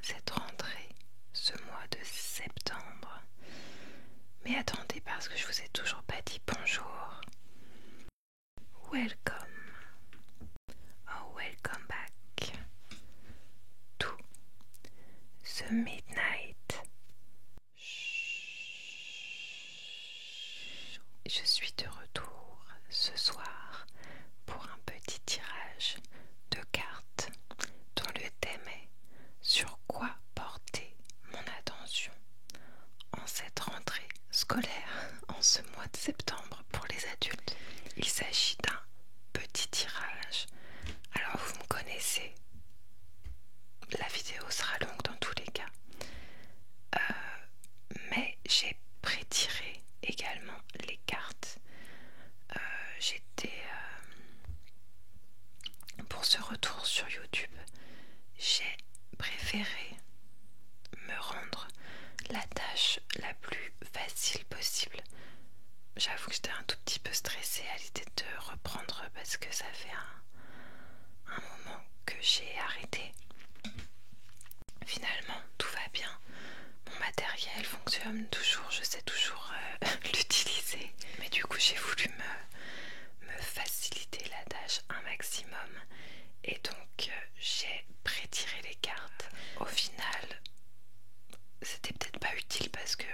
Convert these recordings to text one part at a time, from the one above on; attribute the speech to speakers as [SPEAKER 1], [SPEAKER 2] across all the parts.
[SPEAKER 1] cette rentrée, ce mois de septembre. Mais attendez, parce que je vous ai toujours pas dit bonjour. Welcome. Oh, welcome back to the midnight. Je suis de retour ce soir pour un petit tirage de cartes dont le thème est sur quoi porter mon attention en cette rentrée scolaire, en ce mois de septembre pour les adultes. Il s'agit d'un petit tirage. Alors vous me connaissez, la vidéo sera longue dans tous les cas, mais j'ai pré-tiré également les cartes. Pour ce retour sur YouTube, j'ai préféré me rendre la tâche la plus facile possible. J'avoue que j'étais un tout petit peu stressée à l'idée de reprendre parce que ça fait un moment que j'ai arrêté. Finalement, tout va bien. Mon matériel fonctionne toujours, je sais toujours l'utiliser. Mais du coup, j'ai voulu me faciliter la tâche un maximum. Et donc, j'ai pré-tiré les cartes. Au final, c'était peut-être pas utile parce que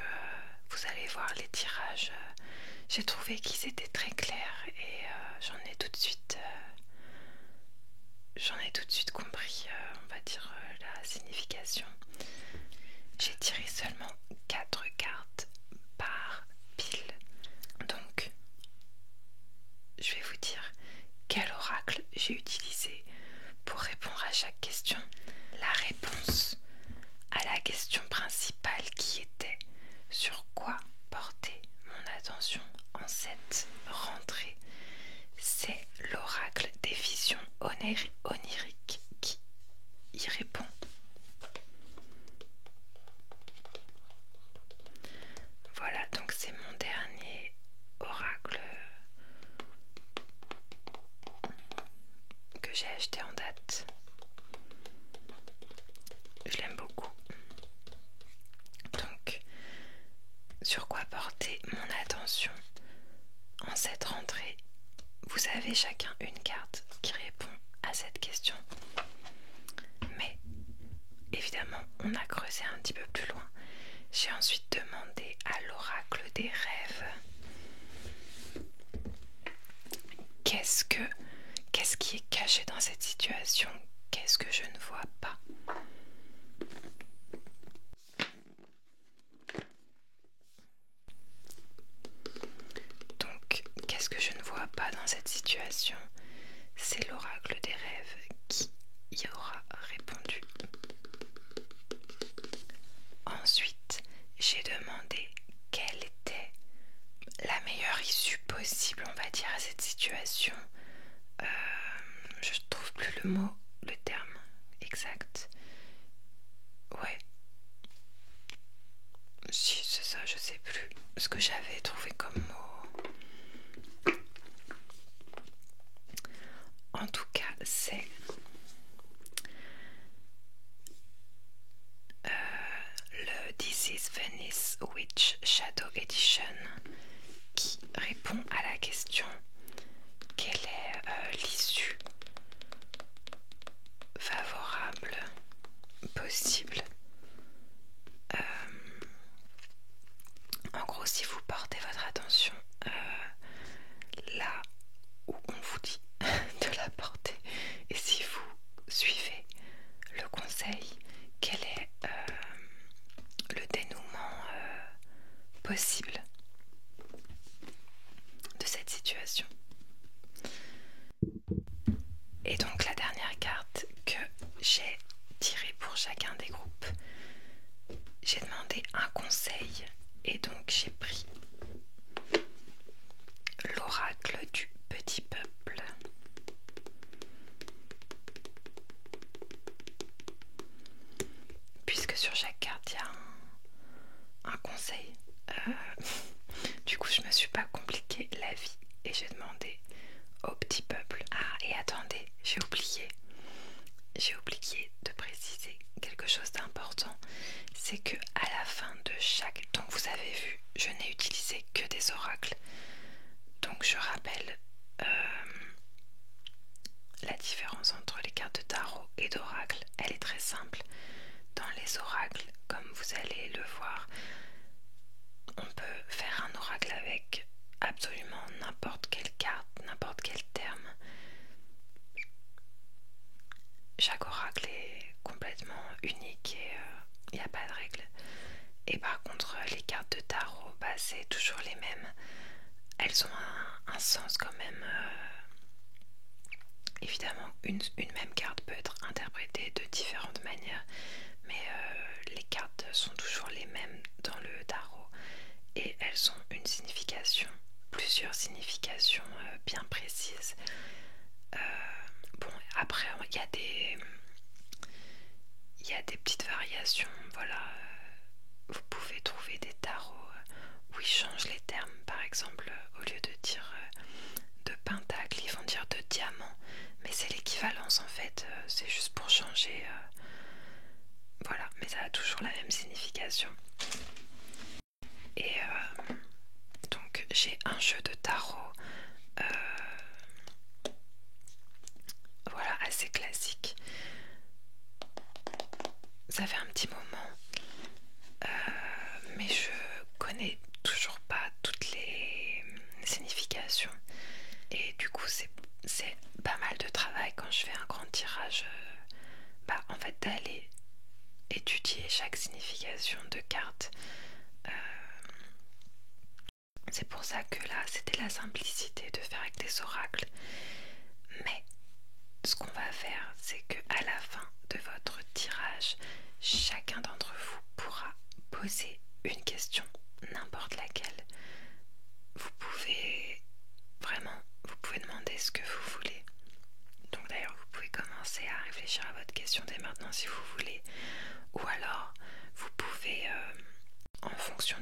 [SPEAKER 1] vous allez voir les tirages. J'ai trouvé qu'ils étaient très clairs et j'en ai tout de suite compris, on va dire, la signification. J'ai tiré seulement 4 cartes par pile. Donc, je vais vous dire quel oracle j'ai utilisé pour répondre à chaque question. La réponse à la question principale qui était sur quoi porter mon attention en cette rentrée, c'est l'oracle des visions oniriques qui y répond. Voilà, donc c'est mon dernier oracle que j'ai acheté en date. Je l'aime beaucoup. Donc, sur quoi porter mon attention en cette rentrée? Vous avez chacun une carte qui répond à cette question. Mais, évidemment, on a creusé un petit peu plus loin. J'ai ensuite demandé à l'oracle des rêves qu'est-ce qui est caché dans cette situation? Qu'est-ce que je ne vois pas? Donc, qu'est-ce que je ne vois pas dans cette situation? C'est l'oracle des rêves qui y aura répondu. Ensuite, j'ai demandé quelle était la meilleure issue possible, on va dire, à cette situation. Je trouve plus le terme exact. Ouais. Si, c'est ça, je sais plus ce que j'avais trouvé comme mot. En tout cas, c'est le This is Venice Witch Shadow Edition qui répond à la question quelle est l'issue favorable possible. En gros, si vous portez votre attention là où on vous dit de la porter, et si vous suivez le conseil, quel est le dénouement possible de cette situation. Et donc la dernière carte que j'ai tirée pour chacun des groupes, j'ai demandé un conseil et donc j'ai pris l'oracle du petit peuple. Puisque sur chaque carte il y a un conseil, du coup je me suis pas compliqué la vie et j'ai demandé au petit peuple. Ah, et attendez, j'ai oublié, j'ai oublié de préciser quelque chose d'important, c'est que à la fin de chaque... Donc vous avez vu, je n'ai utilisé que des oracles. Donc je rappelle la différence entre les cartes de tarot et d'oracle. Elle est très simple. Dans les oracles, comme vous allez le voir, on peut faire un oracle avec absolument n'importe quelle carte, n'importe quel terme. Chaque oracle est complètement unique et il n'y a pas de règle. Et par contre, les cartes de tarot, c'est toujours les mêmes. Elles ont un sens quand même. Évidemment, une même carte peut être interprétée de différentes manières, mais les cartes sont toujours les mêmes dans le tarot et elles ont une signification, plusieurs significations bien précises. Bon, après, il y a des petites variations, voilà. Vous pouvez trouver des tarots où ils changent les termes, par exemple, au lieu de dire de pentacle, ils vont dire de diamant, mais c'est l'équivalence en fait, c'est juste pour changer, voilà, mais ça a toujours la même signification. Et donc j'ai un jeu de tarot, voilà, assez classique. Ça fait un petit moment, mais je connais toujours pas toutes les significations. Et du coup, c'est pas mal de travail quand je fais un grand tirage, en fait, d'aller étudier chaque signification de carte. C'est pour ça que là, c'était la simplicité de faire avec des oracles. Mais ce qu'on va faire, c'est que à la fin de votre tirage, chacun d'entre vous pourra poser une question, n'importe laquelle. Vous pouvez demander ce que vous voulez. Donc d'ailleurs, vous pouvez commencer à réfléchir à votre question dès maintenant si vous voulez. Ou alors, vous pouvez, en fonction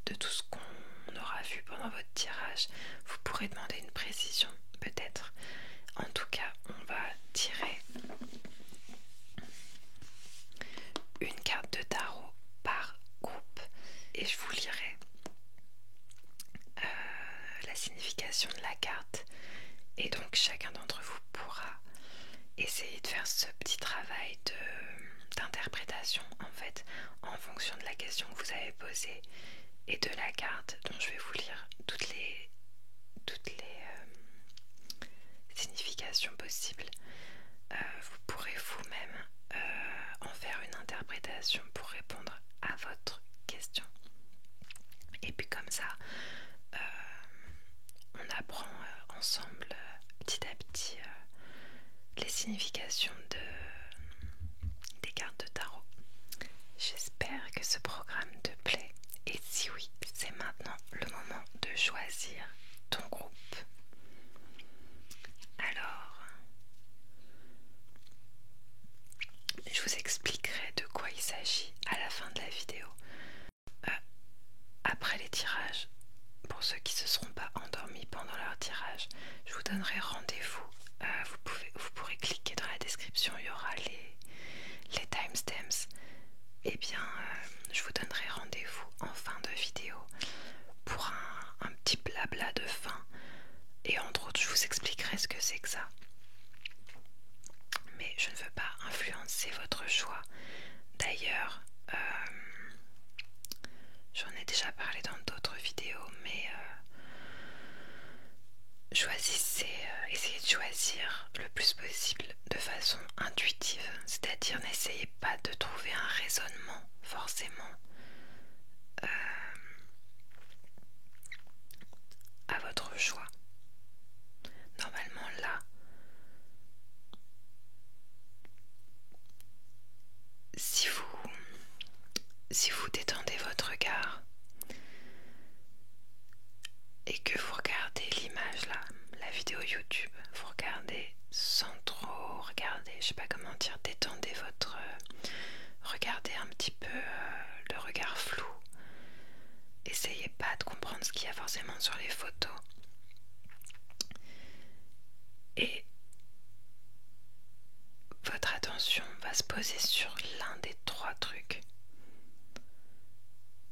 [SPEAKER 1] de tout ce qu'on aura vu pendant votre tirage, vous pourrez demander une précision, peut-être. En tout cas, on va tirer une carte de tarot par groupe et je vous lirai la signification de la carte. Et donc chacun d'entre vous pourra essayer de faire ce petit travail d'interprétation en fait en fonction de la question que vous avez posée et de la carte dont je vais vous lire toutes les significations possibles. Vous pourrez vous-même en faire une interprétation pour répondre à votre question. Et puis comme ça, on apprend ensemble petit à petit les significations des cartes de tarot. J'espère que ce programme te plaît et si oui, c'est maintenant le moment de choisir ton groupe. Alors, je vous expliquerai de quoi il s'agit à la fin de la vidéo. Après les tirages, pour ceux qui ne se seront pas endormis pendant leur tirage, je vous donnerai rendez-vous. Vous pourrez cliquer dans la description, il y aura les timestamps. Et bien, je vous donnerai rendez-vous en fin de vidéo pour un petit blabla de fin. Et entre autres, je vous expliquerai ce que c'est que ça. Mais je ne veux pas influencer votre choix. D'ailleurs, j'en ai déjà parlé dans d'autres vidéos, mais essayez de choisir le plus possible de façon intuitive, c'est-à-dire n'essayez pas de trouver un raisonnement forcément à votre choix. Normalement là, si vous détendez votre regard et que vous regardez l'image là, la vidéo YouTube, vous regardez sans trop regarder, je sais pas comment dire, détendez votre... regardez un petit peu le regard flou. Essayez pas de comprendre ce qu'il y a forcément sur les photos. Et l'un des trois trucs.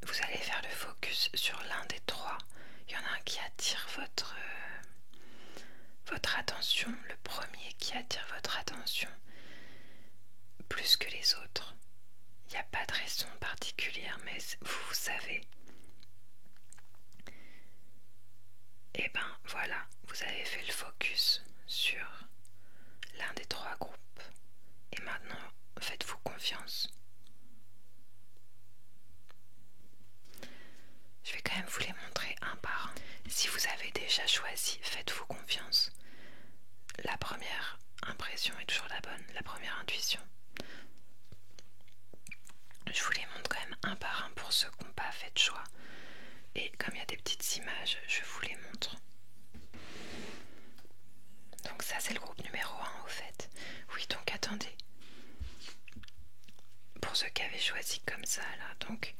[SPEAKER 1] Vous allez faire le focus sur l'un des trois. Il y en a un qui attire votre attention, le premier qui attire votre attention plus que les autres. Il n'y a pas de raison particulière, mais vous savez. Et ben voilà, vous avez fait le focus sur l'un des trois groupes. Et maintenant, faites-vous confiance. Je vais quand même vous les montrer un par un. Si vous avez déjà choisi, faites-vous confiance. La première impression est toujours la bonne, la première intuition. Je vous les montre quand même un par un pour ceux qui n'ont pas fait de choix. Et comme il y a des petites images, je vous les montre. Donc ça c'est le groupe numéro 1 au fait. Oui, donc attendez. Pour ceux qui avaient choisi comme ça là, donc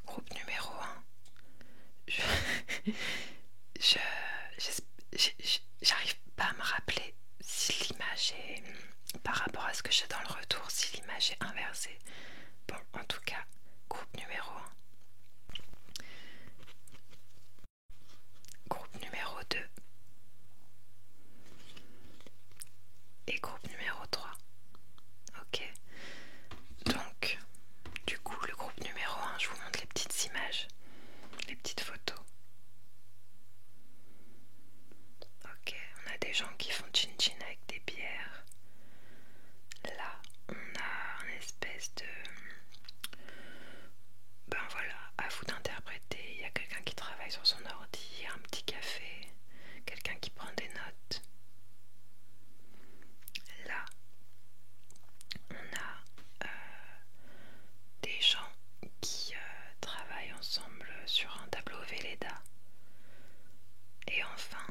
[SPEAKER 1] groupe numéro 1. J'arrive pas à me rappeler si l'image est par rapport à ce que j'ai dans le retour, si l'image est inversée. Bon, en tout cas, groupe numéro 1. Groupe numéro 2. Et groupe numéro 3. Ok. Donc, du coup, le groupe numéro 1, je vous montre les petites images, les petites photos. Ok, on a des gens qui font chin-chin avec des bières. Là, on a une espèce de... Ben voilà, à vous d'interpréter. Il y a quelqu'un qui travaille sur son ordi, un petit café, quelqu'un qui prend des notes. Là, on a des gens qui travaillent ensemble sur un tableau Velleda. Et enfin,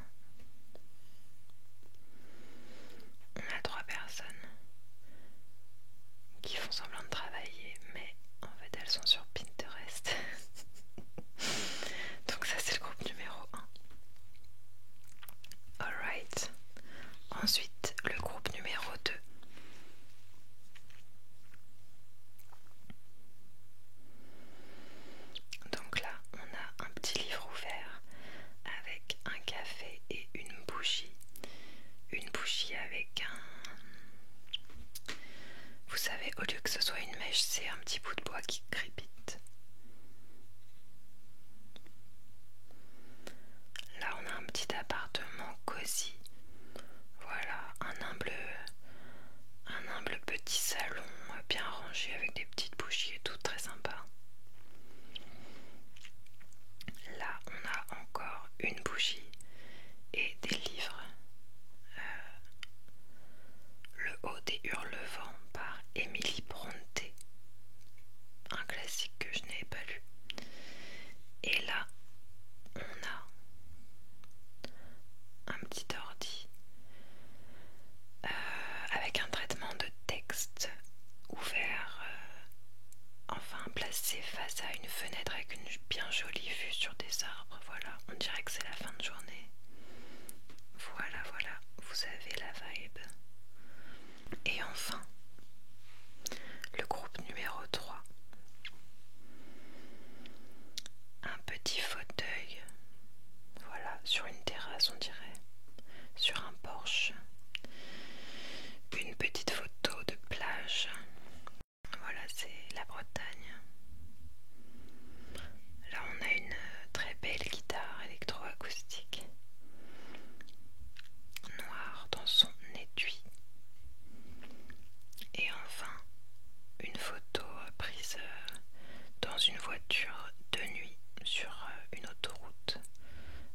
[SPEAKER 1] on a 3 personnes qui font semblant de travailler, mais en fait elles sont sur Pinterest. Donc ça c'est le groupe numéro 1. Alright. Ensuite, le groupe numéro 2. Donc là, on a un petit livre ouvert avec un café et une bougie. Une bougie avec un... Vous savez, au lieu que ce soit une mèche, c'est un petit bout de bois qui crépite. Là, on a un petit appartement cosy. Voilà, un humble petit salon bien rangé avec des petites bougies et tout, très sympa. Là, on a encore une bougie et des livres. Le Haut des Hurlevents par Émilie Brontë, un classique que je n'ai pas lu. Et là, on a un petit ordi avec un traitement de texte ouvert, enfin placé face à une fenêtre avec une bien jolie vue sur des arbres. Voilà, on dirait que c'est la fin de journée. Voilà, voilà, vous avez la vibe. Et enfin, le groupe numéro 3. Un petit fauteuil, voilà, sur une terrasse on dirait, sur un porche. Une petite photo de plage. Voilà, c'est la Bretagne. Là, on a une très belle guitare électroacoustique noire dans son étui. Et enfin, une photo prise dans une voiture de nuit sur une autoroute,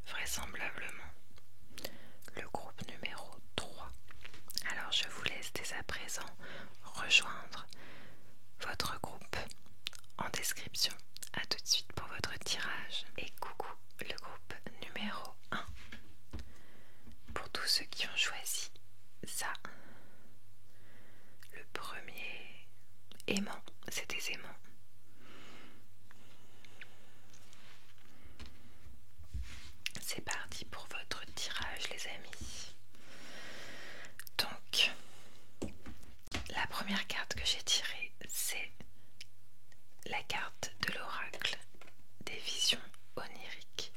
[SPEAKER 1] vraisemblablement. Le groupe numéro 3. Alors je vous laisse dès à présent rejoindre votre groupe en description. A tout de suite pour votre tirage. Et coucou le groupe numéro 1. Pour tous ceux qui ont choisi ça, le premier aimant, c'est des aimants. C'est parti pour votre tirage les amis. Donc, la première carte que j'ai tirée, c'est carte de l'oracle des visions oniriques.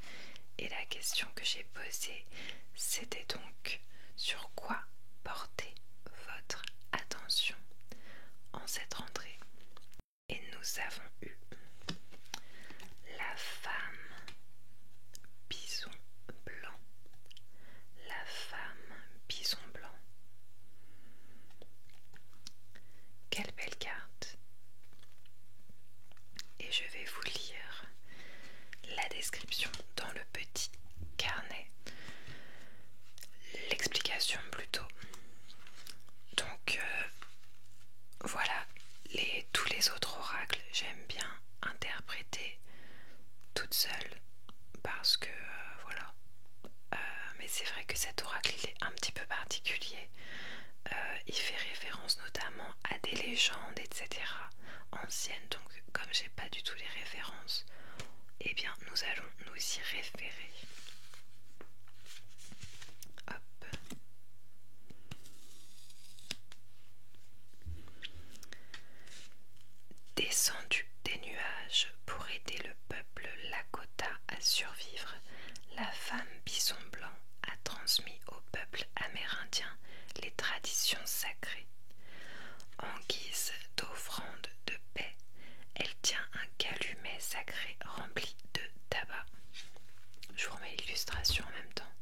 [SPEAKER 1] Et la question que j'ai posée, c'était donc sur quoi porter votre attention en cette rentrée. Et nous avons eu la femme bison blanc. La femme bison blanc. Quelle belle carte. Et je vais vous lire la description dans le petit carnet. L'explication plutôt. Donc voilà, tous les autres oracles, j'aime bien interpréter toute seule parce que voilà. Mais c'est vrai que cet oracle il est un petit peu particulier. Il fait référence notamment à des légendes, etc. anciennes. Donc comme j'ai pas du tout les références, eh bien nous allons nous y référer. Hop. Descendu des nuages pour aider le peuple Lakota à survivre, la femme bison blanc a transmis au peuple amérindien les traditions sacrées. En guise d'offrande de paix, elle tient un calumet sacré rempli de tabac. Je vous remets l'illustration en même temps.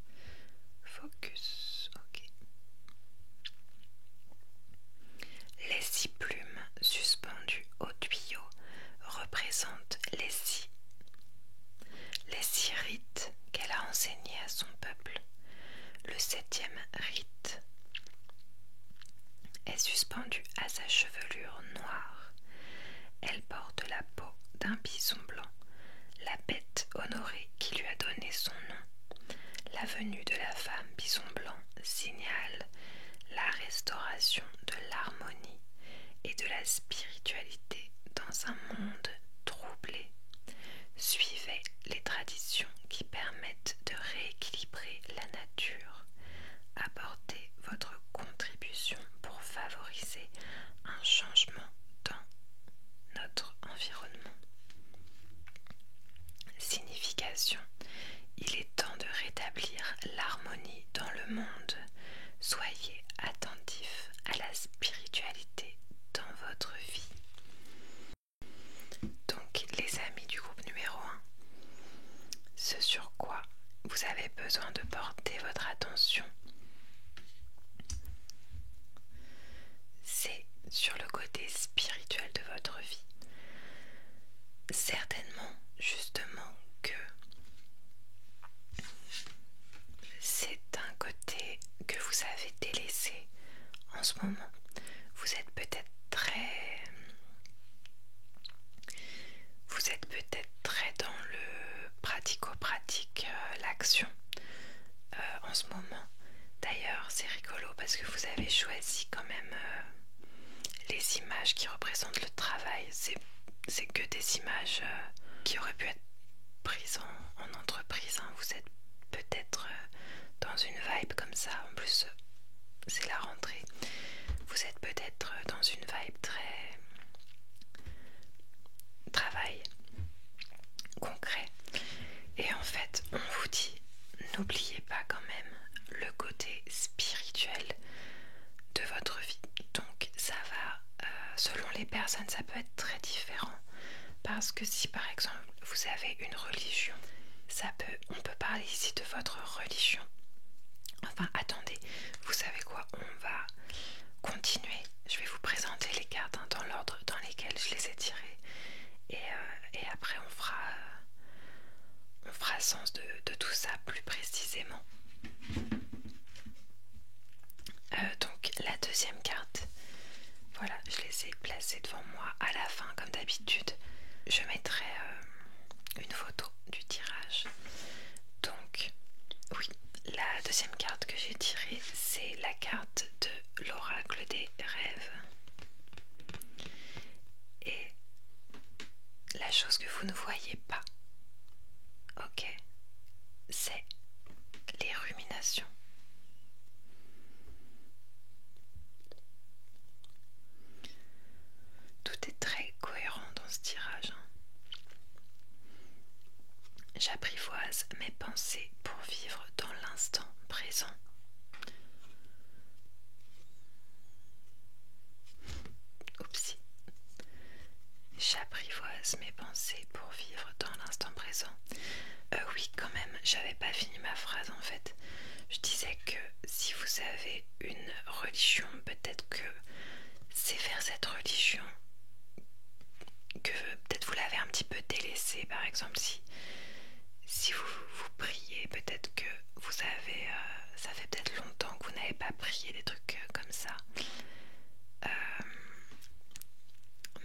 [SPEAKER 1] Focus, ok. Les 6 plumes suspendues au tuyau représentent les 6 rites qu'elle a enseignés à son peuple. Le 7e rite est suspendu à sa chevelure noire. Elle porte la peau d'un bison blanc, la bête honorée qui lui a donné son nom. La venue de la femme bison blanc signale la restauration de l'harmonie et de la spiritualité dans un monde troublé. Suivez les traditions qui permettent de rééquilibrer la nature. Apportez votre contribution pour favoriser un changement dans notre environnement. Signification: il est temps de rétablir l'harmonie dans le monde. Soyez attentifs à la spiritualité dans votre vie. Donc les amis du groupe numéro 1, ce sur quoi vous avez besoin de porter votre attention, c'est sur le côté spirituel de votre vie. Certainement, justement, que c'est un côté que vous avez délaissé en ce moment. Vous êtes peut-être très dans le pratico-pratique, l'action en ce moment. D'ailleurs, c'est rigolo parce que vous avez choisi quand même les images qui représentent le travail. C'est que des images qui auraient pu être prises en entreprise. Hein. Vous êtes peut-être dans une vibe comme ça. En plus, c'est la rentrée. Vous êtes peut-être dans une vibe très travail concret. Et en fait, on vous dit, n'oubliez pas quand même le côté spirituel de votre vie. Donc ça va, selon les personnes, ça peut être très différent. Parce que si par exemple vous avez une religion, on peut parler ici de votre religion. Enfin attendez, vous savez quoi, on va continuer. Je vais vous présenter les cartes dans l'ordre dans lesquels je les ai tirées. Et après on fera sens de tout ça plus précisément. Donc la deuxième carte, voilà, je les ai placées devant moi. À la fin, comme d'habitude, je mettrai une photo du tirage. Donc oui, la deuxième carte que j'ai tirée, c'est la carte de l'oracle des rêves. Et la chose que vous ne voyez pas, ok, c'est les ruminations. Tout est très cohérent dans ce tirage. Hein. présent. Oupsie. J'apprivoise mes pensées pour vivre dans l'instant présent. Oui, quand même, j'avais pas fini ma phrase en fait. Je disais que si vous avez une religion, peut-être que c'est vers cette religion que peut-être vous l'avez un petit peu délaissée. Par exemple, si vous priez, peut-être que vous avez, ça fait peut-être longtemps que vous n'avez pas prié des trucs comme ça.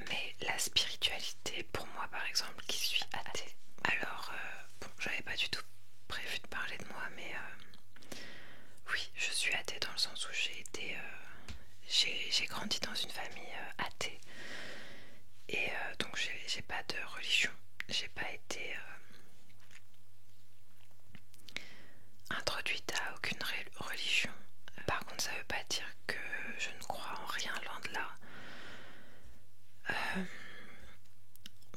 [SPEAKER 1] Mais la spiritualité, pour moi par exemple, qui suis athée, alors bon, j'avais pas du tout prévu de parler de moi, mais oui, je suis athée dans le sens où j'ai grandi dans une famille athée et donc j'ai pas de religion, j'ai pas été introduite à aucune religion. Par contre, ça veut pas dire que je ne crois en rien, loin de là.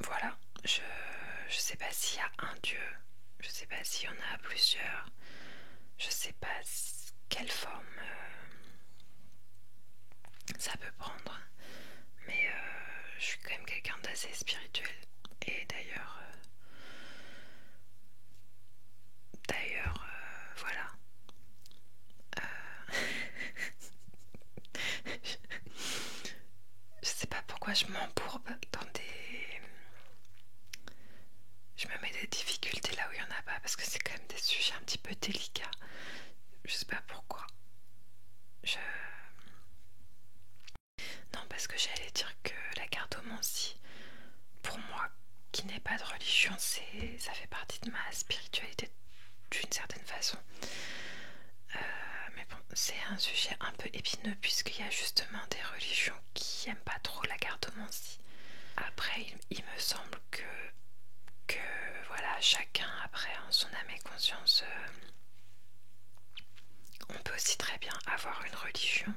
[SPEAKER 1] Voilà, je sais pas s'il y a un Dieu, je sais pas s'il y en a plusieurs, je sais pas quelle forme ça peut prendre, mais je suis quand même quelqu'un d'assez spirituel. Et voilà. Je sais pas pourquoi je m'embourbe dans des... Je me mets des difficultés là où il n'y en a pas, parce que c'est quand même des sujets un petit peu délicats. Je sais pas pourquoi. Non, parce que j'allais dire que la cartomancie, pour moi, qui n'ai pas de religion, ça fait partie de ma spiritualité d'une certaine façon. Mais bon, c'est un sujet un peu épineux puisqu'il y a justement des religions qui aiment pas trop la cartomancie. Après, il me semble que voilà, chacun après en son âme et conscience, on peut aussi très bien avoir une religion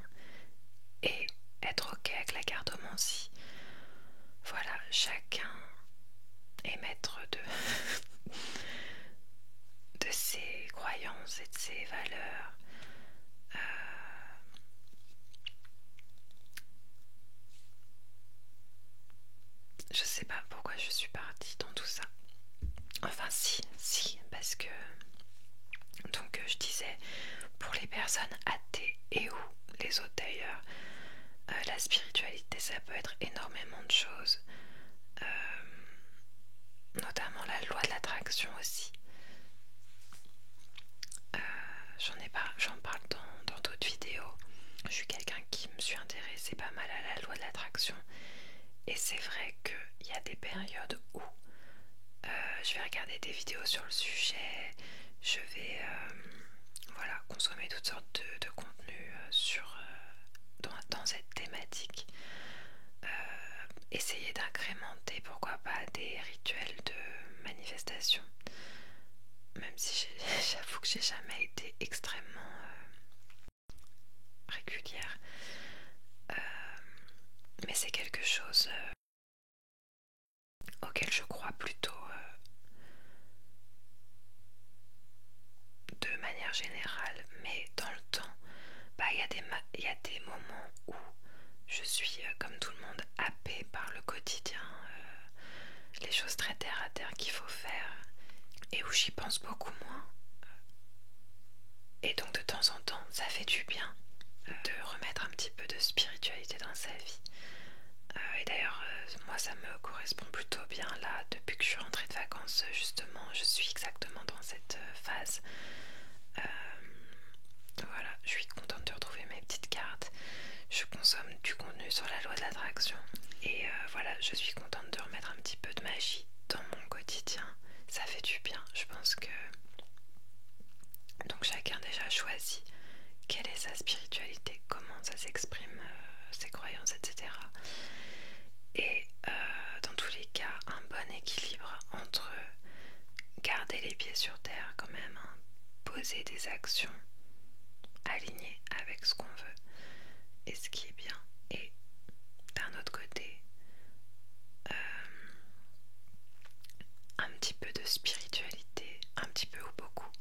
[SPEAKER 1] et être ok avec la cartomancie. Voilà, chacun est maître de ses croyances et de ses valeurs. Je sais pas pourquoi je suis partie dans tout ça. Enfin si, parce que donc je disais pour les personnes athées et ou les autres d'ailleurs, la spiritualité ça peut être énormément de choses, notamment la loi de l'attraction aussi. J'en parle dans d'autres vidéos. Je suis quelqu'un qui me suis intéressé pas mal à la loi de l'attraction et c'est vrai qu'il y a des périodes où je vais regarder des vidéos sur le sujet, je vais voilà, consommer toutes sortes de contenus dans cette thématique, essayer d'incrémenter pourquoi pas des rituels de manifestation, même si j'avoue que j'ai jamais été extrêmement régulière, mais c'est quelque chose auquel je crois plutôt de manière générale, mais dans le temps, il y a des moments où je suis comme tout le monde happée par le quotidien, les choses très terre à terre qu'il faut faire et où j'y pense beaucoup moins. Et donc de temps en temps, ça fait du bien de remettre un petit peu de spiritualité dans sa vie. Et d'ailleurs, moi ça me correspond plutôt bien là, depuis que je suis rentrée de vacances, justement, je suis exactement dans cette phase. Voilà, je suis contente de retrouver mes petites cartes. Je consomme du contenu sur la loi de l'attraction. Et voilà, je suis contente de remettre un petit peu de magie dans mon quotidien. Ça fait du bien, je pense que... Donc chacun déjà choisit quelle est sa spiritualité, comment ça s'exprime, ses croyances, etc. Et dans tous les cas, un bon équilibre entre garder les pieds sur terre quand même, hein, poser des actions alignées avec ce qu'on veut et ce qui est bien, et d'un autre côté un petit peu de spiritualité, un petit peu ou beaucoup,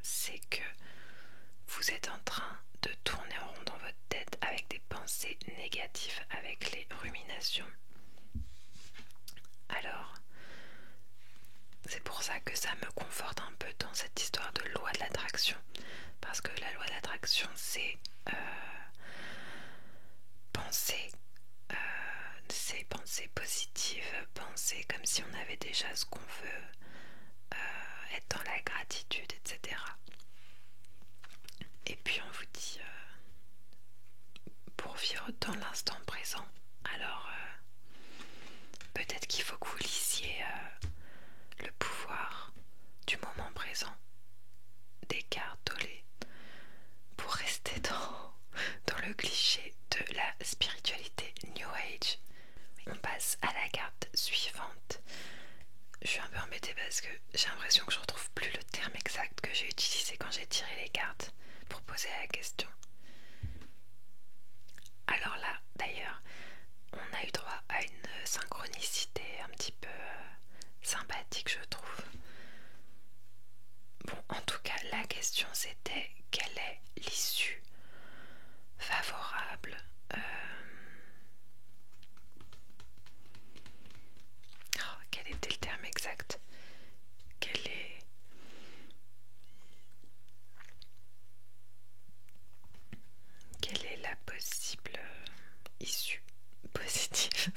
[SPEAKER 1] c'est que vous êtes en train de tourner en rond dans votre tête avec des pensées négatives, avec les ruminations. Alors, c'est pour ça que ça me conforte un peu dans cette histoire de loi de l'attraction. Parce que la loi de l'attraction, c'est penser, c'est penser positive, penser comme si on avait déjà ce qu'on veut, être dans la gratitude, etc. Et puis on vous dit pour vivre dans l'instant présent. Alors peut-être qu'il faut que vous lisiez le pouvoir du moment présent d'Eckhart Tolle pour rester dans le cliché de la spiritualité New Age. On passe à la carte suivante. Je suis un peu embêtée parce que j'ai l'impression que je retrouve plus le terme exact que j'ai utilisé quand j'ai tiré les cartes pour poser la question. Alors là, d'ailleurs, on a eu droit à une synchronicité un petit peu sympathique, je trouve. Bon, en tout cas, la question c'était quelle est l'issue favorable quel était le terme exact? Quelle est la possible issue positive?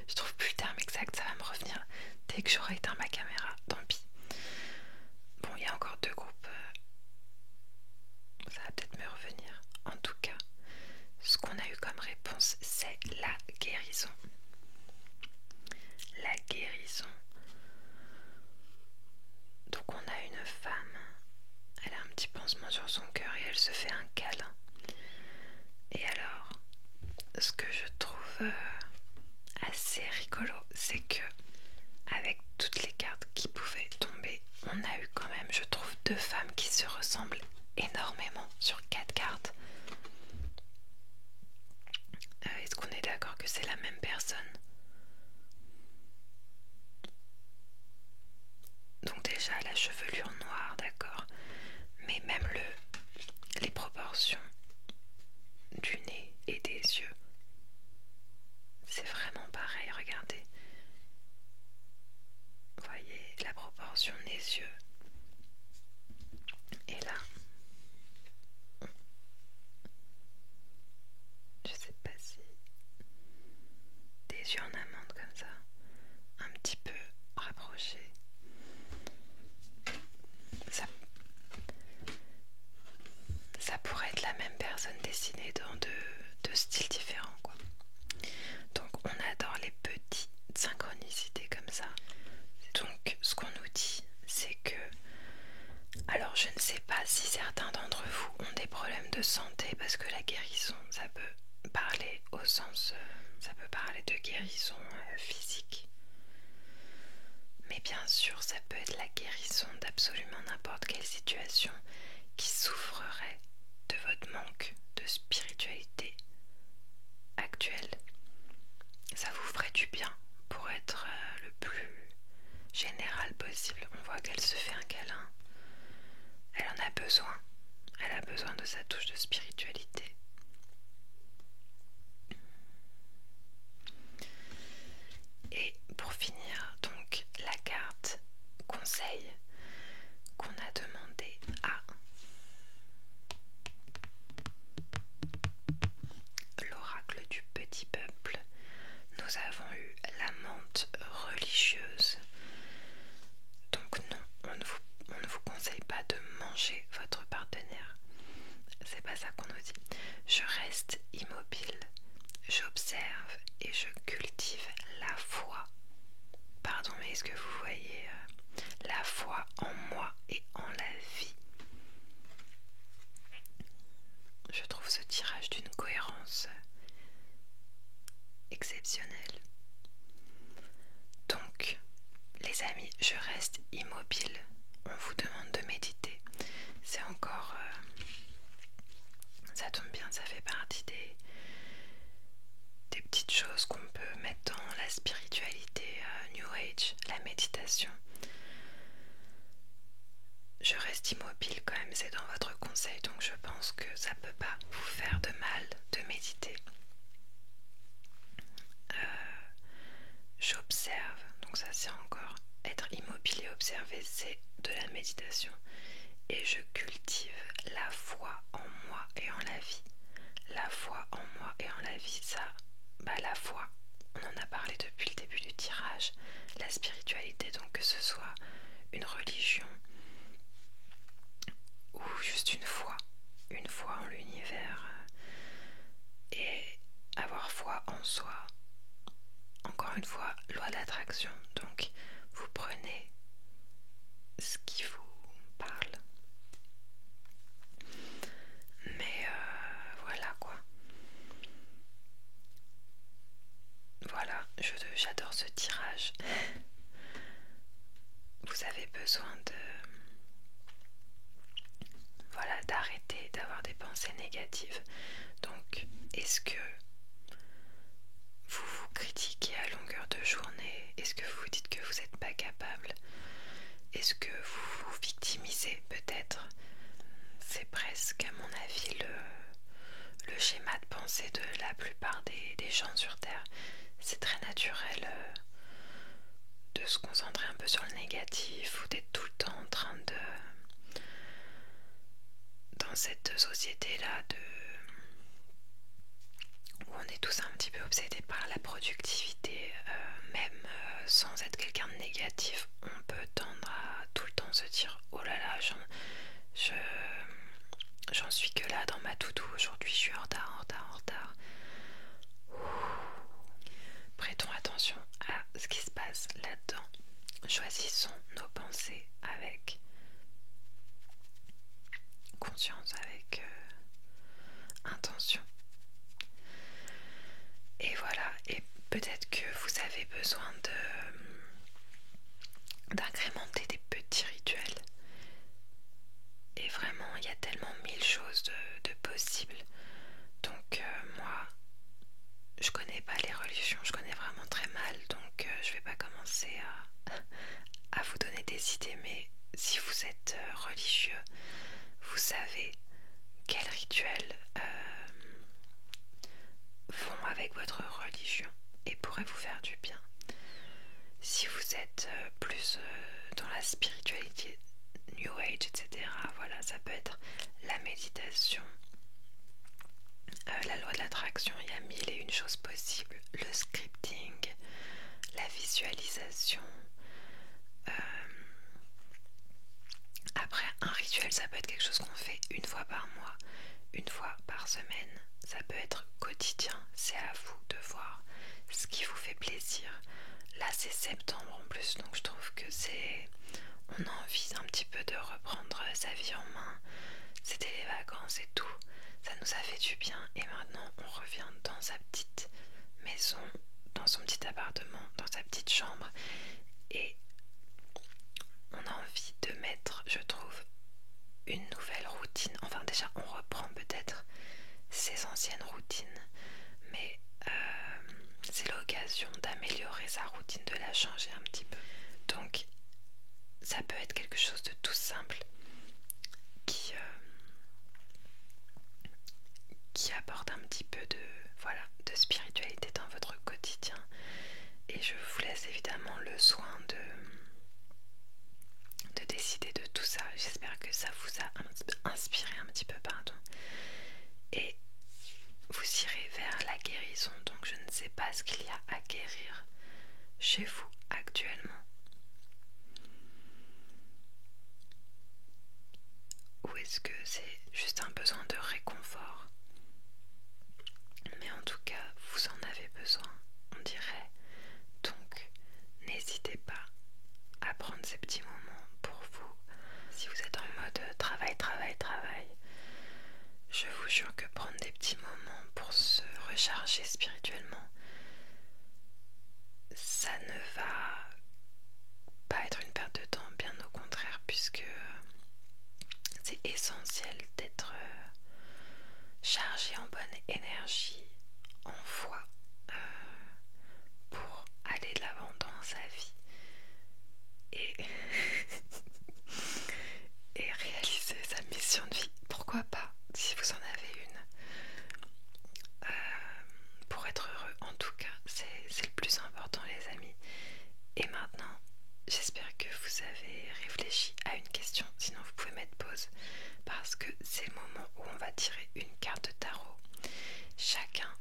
[SPEAKER 1] Je trouve plus le terme exact, ça va me revenir dès que j'aurai éteint ma caméra, tant pis. Bon, il y a encore 2 groupes, ça va peut-être me revenir. En tout cas, ce qu'on a eu comme réponse, c'est la guérison. La guérison. Donc on a une femme, elle a un petit pansement sur son cœur et elle se fait un câlin. Et alors, ce que je trouve assez rigolo, c'est que avec toutes les cartes qui pouvaient tomber, on a eu quand même, je trouve, 2 femmes qui se ressemblent énormément sur 4 cartes. Est-ce qu'on est d'accord que c'est la même personne? Donc déjà la chevelure noire, d'accord, mais même les proportions du nez et des yeux, c'est vraiment pareil, regardez. Vous voyez la proportion des yeux. Et là, je sais pas si des yeux en amande comme ça, un petit peu rapprochés. Ça pourrait être la même personne dessinée dans deux styles différents, quoi. Donc on adore les petites synchronicités comme ça. Donc ce qu'on nous dit, c'est que, alors je ne sais pas si certains d'entre vous ont des problèmes de santé, parce que la guérison, ça peut parler au sens, ça peut parler de guérison physique. Mais bien sûr, ça peut être la guérison d'absolument n'importe quelle situation qui souffrerait de votre manque de spiritualité actuelle. Ça vous ferait du bien pour être le plus général possible. On voit qu'elle se fait un câlin. Elle en a besoin. Elle a besoin de sa touche de spiritualité. Et pour finir, donc, la carte conseil qu'on a demandé à l'oracle du petit peuple, nous avons eu la menthe religieuse. Donc non, on ne vous conseille pas de manger votre partenaire. C'est pas ça qu'on nous dit. Je reste immobile, j'observe et je cultive la foi. Pardon, mais est-ce que vous voyez la foi reste immobile quand même, c'est dans votre conseil, donc je pense que ça peut pas vous faire de mal de méditer. J'observe, donc ça c'est encore être immobile et observer, c'est de la méditation. Et je cultive la foi en moi et en la vie. La foi en moi et en la vie, ça, la foi, on en a parlé depuis le début du tirage. La spiritualité, donc que ce soit une religion ou juste une foi en l'univers, et avoir foi en soi. Encore une fois, loi d'attraction, donc vous prenez ce qui vous parle. Mais voilà quoi. Voilà, j'adore ce tirage. Vous avez besoin d'arrêter d'avoir des pensées négatives. Donc, est-ce que vous vous critiquez à longueur de journée? Est-ce que vous vous dites que vous n'êtes pas capable? Est-ce que vous vous victimisez peut-être? C'est presque, à mon avis, le schéma de pensée de la plupart des gens sur Terre. C'est très naturel de se concentrer un peu sur le négatif ou d'être tout le temps en train de... Dans cette société-là où on est tous un petit peu obsédés par la productivité, même sans être quelqu'un de négatif, on peut tendre à tout le temps se dire « Oh là là, j'en suis que là dans ma to-do, aujourd'hui je suis en retard. » Prêtons attention à ce qui se passe là-dedans. Choisissons nos pensées avec conscience, avec intention. Et voilà, et peut-être que vous avez besoin d'incrémenter des petits rituels. Et vraiment, il y a tellement mille choses de possibles. Donc moi, je connais pas les religions, je connais vraiment très mal, donc je vais pas commencer à vous donner des idées, mais si vous êtes religieux, vous savez quels rituels vont avec votre religion et pourraient vous faire du bien. Si vous êtes plus dans la spiritualité, New Age, etc., voilà, ça peut être la méditation, la loi de l'attraction, il y a mille et une choses possibles, le scripting, la visualisation. Après, un rituel, ça peut être quelque chose qu'on fait une fois par mois, une fois par semaine, ça peut être quotidien, c'est à vous de voir ce qui vous fait plaisir. Là c'est septembre en plus, donc je trouve que on a envie un petit peu de reprendre sa vie en main. C'était les vacances et tout, ça nous a fait du bien et maintenant on revient dans sa petite maison, dans son petit appartement, dans sa petite chambre et on a envie de mettre, je trouve, une nouvelle routine. Enfin déjà on reprend peut-être ses anciennes routines, mais c'est l'occasion d'améliorer sa routine, de la changer un petit peu. Donc ça peut être quelque chose de tout simple qui apporte un petit peu de spiritualité dans votre quotidien. Et je vous laisse évidemment le soin de décider de tout ça. J'espère que ça vous a inspiré un petit peu, pardon. Et vous irez vers la guérison. Donc je ne sais pas ce qu'il y a à guérir chez vous actuellement. Ou est-ce que c'est juste un besoin de réconfort? Mais en tout cas, vous en avez besoin, on dirait. Donc, n'hésitez pas à prendre ces petits moments pour vous. Si vous êtes en mode travail, je vous jure que prendre des petits moments pour se recharger spirituellement, ça ne va pas être une perte de temps, bien au contraire, puisque c'est essentiel d'être chargé en bonne énergie, en foi, pour aller de l'avant dans sa vie. Et, et rien mission de vie, pourquoi pas, si vous en avez une. Pour être heureux, en tout cas, c'est le plus important, les amis. Et maintenant, j'espère que vous avez réfléchi à une question, sinon vous pouvez mettre pause, parce que c'est le moment où on va tirer une carte de tarot. Chacun,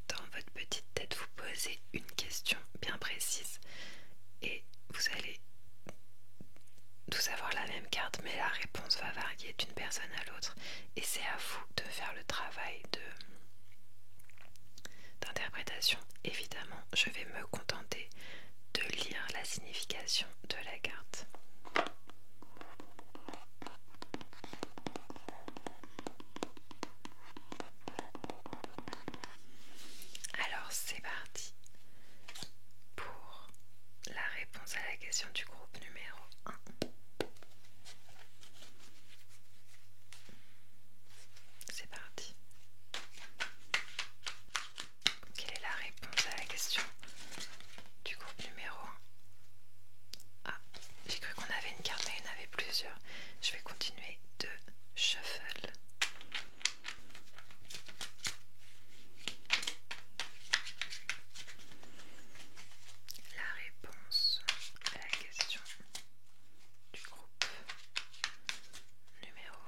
[SPEAKER 1] dans votre petite tête, vous posez une question bien précise et vous allez tous avoir la même carte, mais la réponse va varier d'une personne à l'autre et c'est à vous de faire le travail d'interprétation. Évidemment, je vais me contenter de lire la signification de la carte. Alors c'est parti pour la réponse à la question du groupe numéro 1. C'est parti. Quelle est la réponse à la question du groupe numéro 1? Ah, j'ai cru qu'on avait une carte mais il y en avait plusieurs. Je vais continuer de shuffle. La réponse à la question du groupe numéro 1.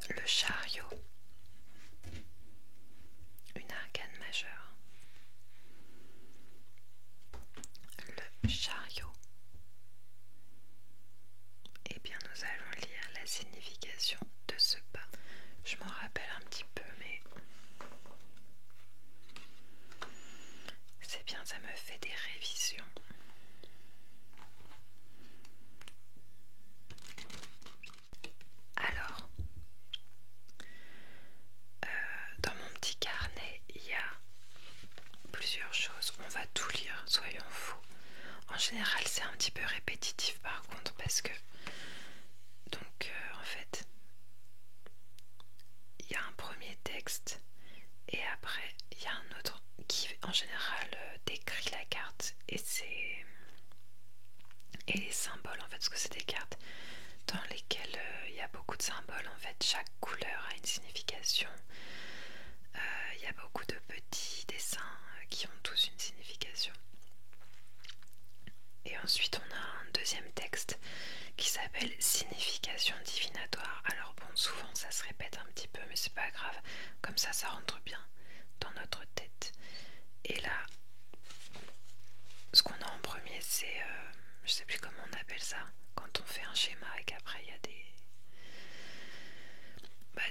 [SPEAKER 1] Le chariot, une arcane majeure. Le chariot. Eh bien, nous allons lire la signification de ce pas. Je m'en rappelle un petit peu, mais c'est bien, ça me fait des révisions. Alors, dans mon petit carnet, il y a plusieurs choses. On va tout lire, soyons fous. En général, c'est un petit peu répétitif par contre, parce que donc en fait, il y a un premier texte et après il y a un autre qui en général décrit la carte et les symboles, en fait, parce que c'est des cartes dans lesquelles il y a beaucoup de symboles. En fait, chaque couleur a une signification. Il y a beaucoup de petits dessins qui ont tous une signification. Et ensuite on a un deuxième texte qui s'appelle signification divinatoire. Alors bon, souvent ça se répète un petit peu, mais c'est pas grave, comme ça rentre bien dans notre tête. Et là, ce qu'on a en premier, c'est je sais plus comment on appelle ça, quand on fait un schéma et qu'après il y a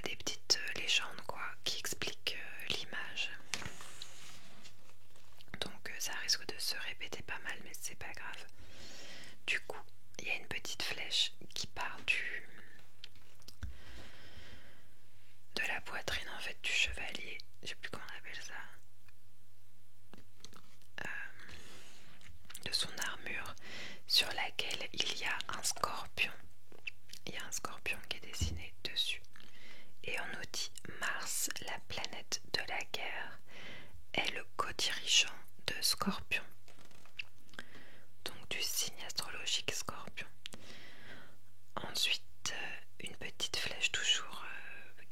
[SPEAKER 1] des petites légendes quoi qui expliquent l'image. Donc ça risque de se répéter pas mal, mais c'est pas grave. Du coup, il y a une petite flèche qui part de la poitrine en fait du chevalier. Je sais plus comment on appelle ça. De son armure, sur laquelle il y a un scorpion. Il y a un scorpion qui est dessiné dessus. Et on nous dit Mars, la planète de la guerre, est le co-dirigeant de Scorpion. Donc du signe astrologique Scorpion. Ensuite, une petite flèche toujours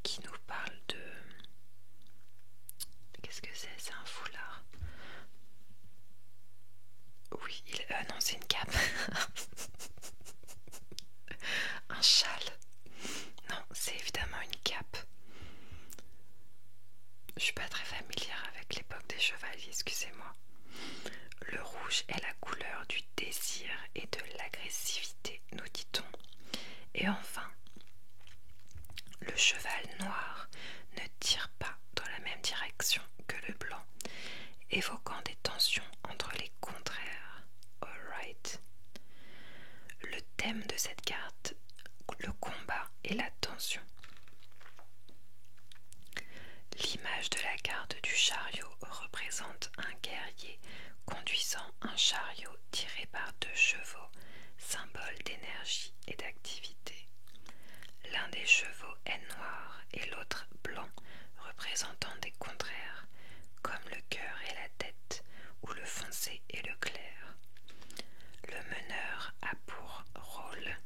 [SPEAKER 1] qui nous parle de... Qu'est-ce que c'est? C'est un foulard. Oui, non, c'est une cape. Un châle. Non, c'est évidemment une cape. Je suis pas très familière avec l'époque des chevaliers, excusez-moi. Le rouge est la couleur du désir et de l'agressivité, nous dit-on. Et enfin, le cheval noir ne tire pas dans la même direction que le blanc, évoquant des tensions entre les contraires. Alright. Le thème de cette carte, le combat et la tension. L'image l'image de la carte du chariot représente un guerrier conduisant un chariot tiré par 2 chevaux, symbole d'énergie et d'activité. L'un des chevaux est noir et l'autre blanc, représentant des contraires, comme le cœur et la tête, ou le foncé et le clair. Le meneur a pour rôle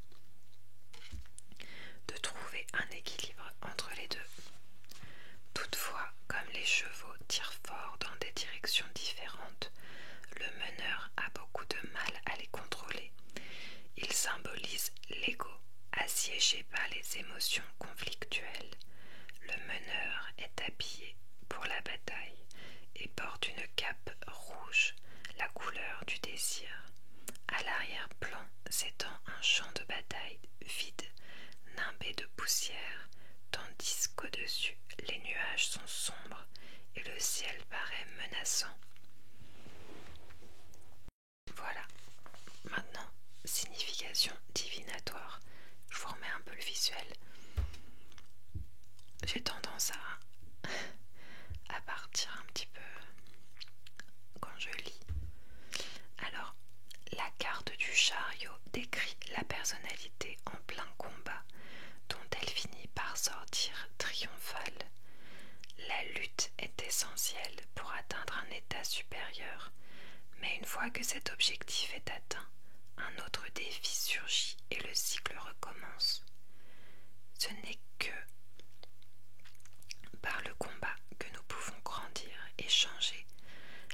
[SPEAKER 1] de trouver un équilibre entre les deux. Toutefois, comme les chevaux tirent fort dans des directions différentes, le meneur a beaucoup de mal à les contrôler. Il symbolise l'ego, assiégé par les émotions conflictuelles. Le meneur est habillé pour la bataille et porte une cape rouge, la couleur du désir. À l'arrière-plan s'étend un champ de bataille vide, nimbé de poussière, tandis qu'au-dessus, les nuages sont sombres et le ciel paraît menaçant. Voilà, maintenant, signification divinatoire. Je vous remets un peu le visuel. J'ai tendance à partir un petit peu quand je lis. Alors, la carte du chariot décrit la personnalité en plein combat, dont elle finit par sortir triomphale. La lutte est essentielle pour atteindre un état supérieur, mais une fois que cet objectif est atteint, un autre défi surgit et le cycle recommence. Ce n'est que par le combat que nous pouvons grandir et changer.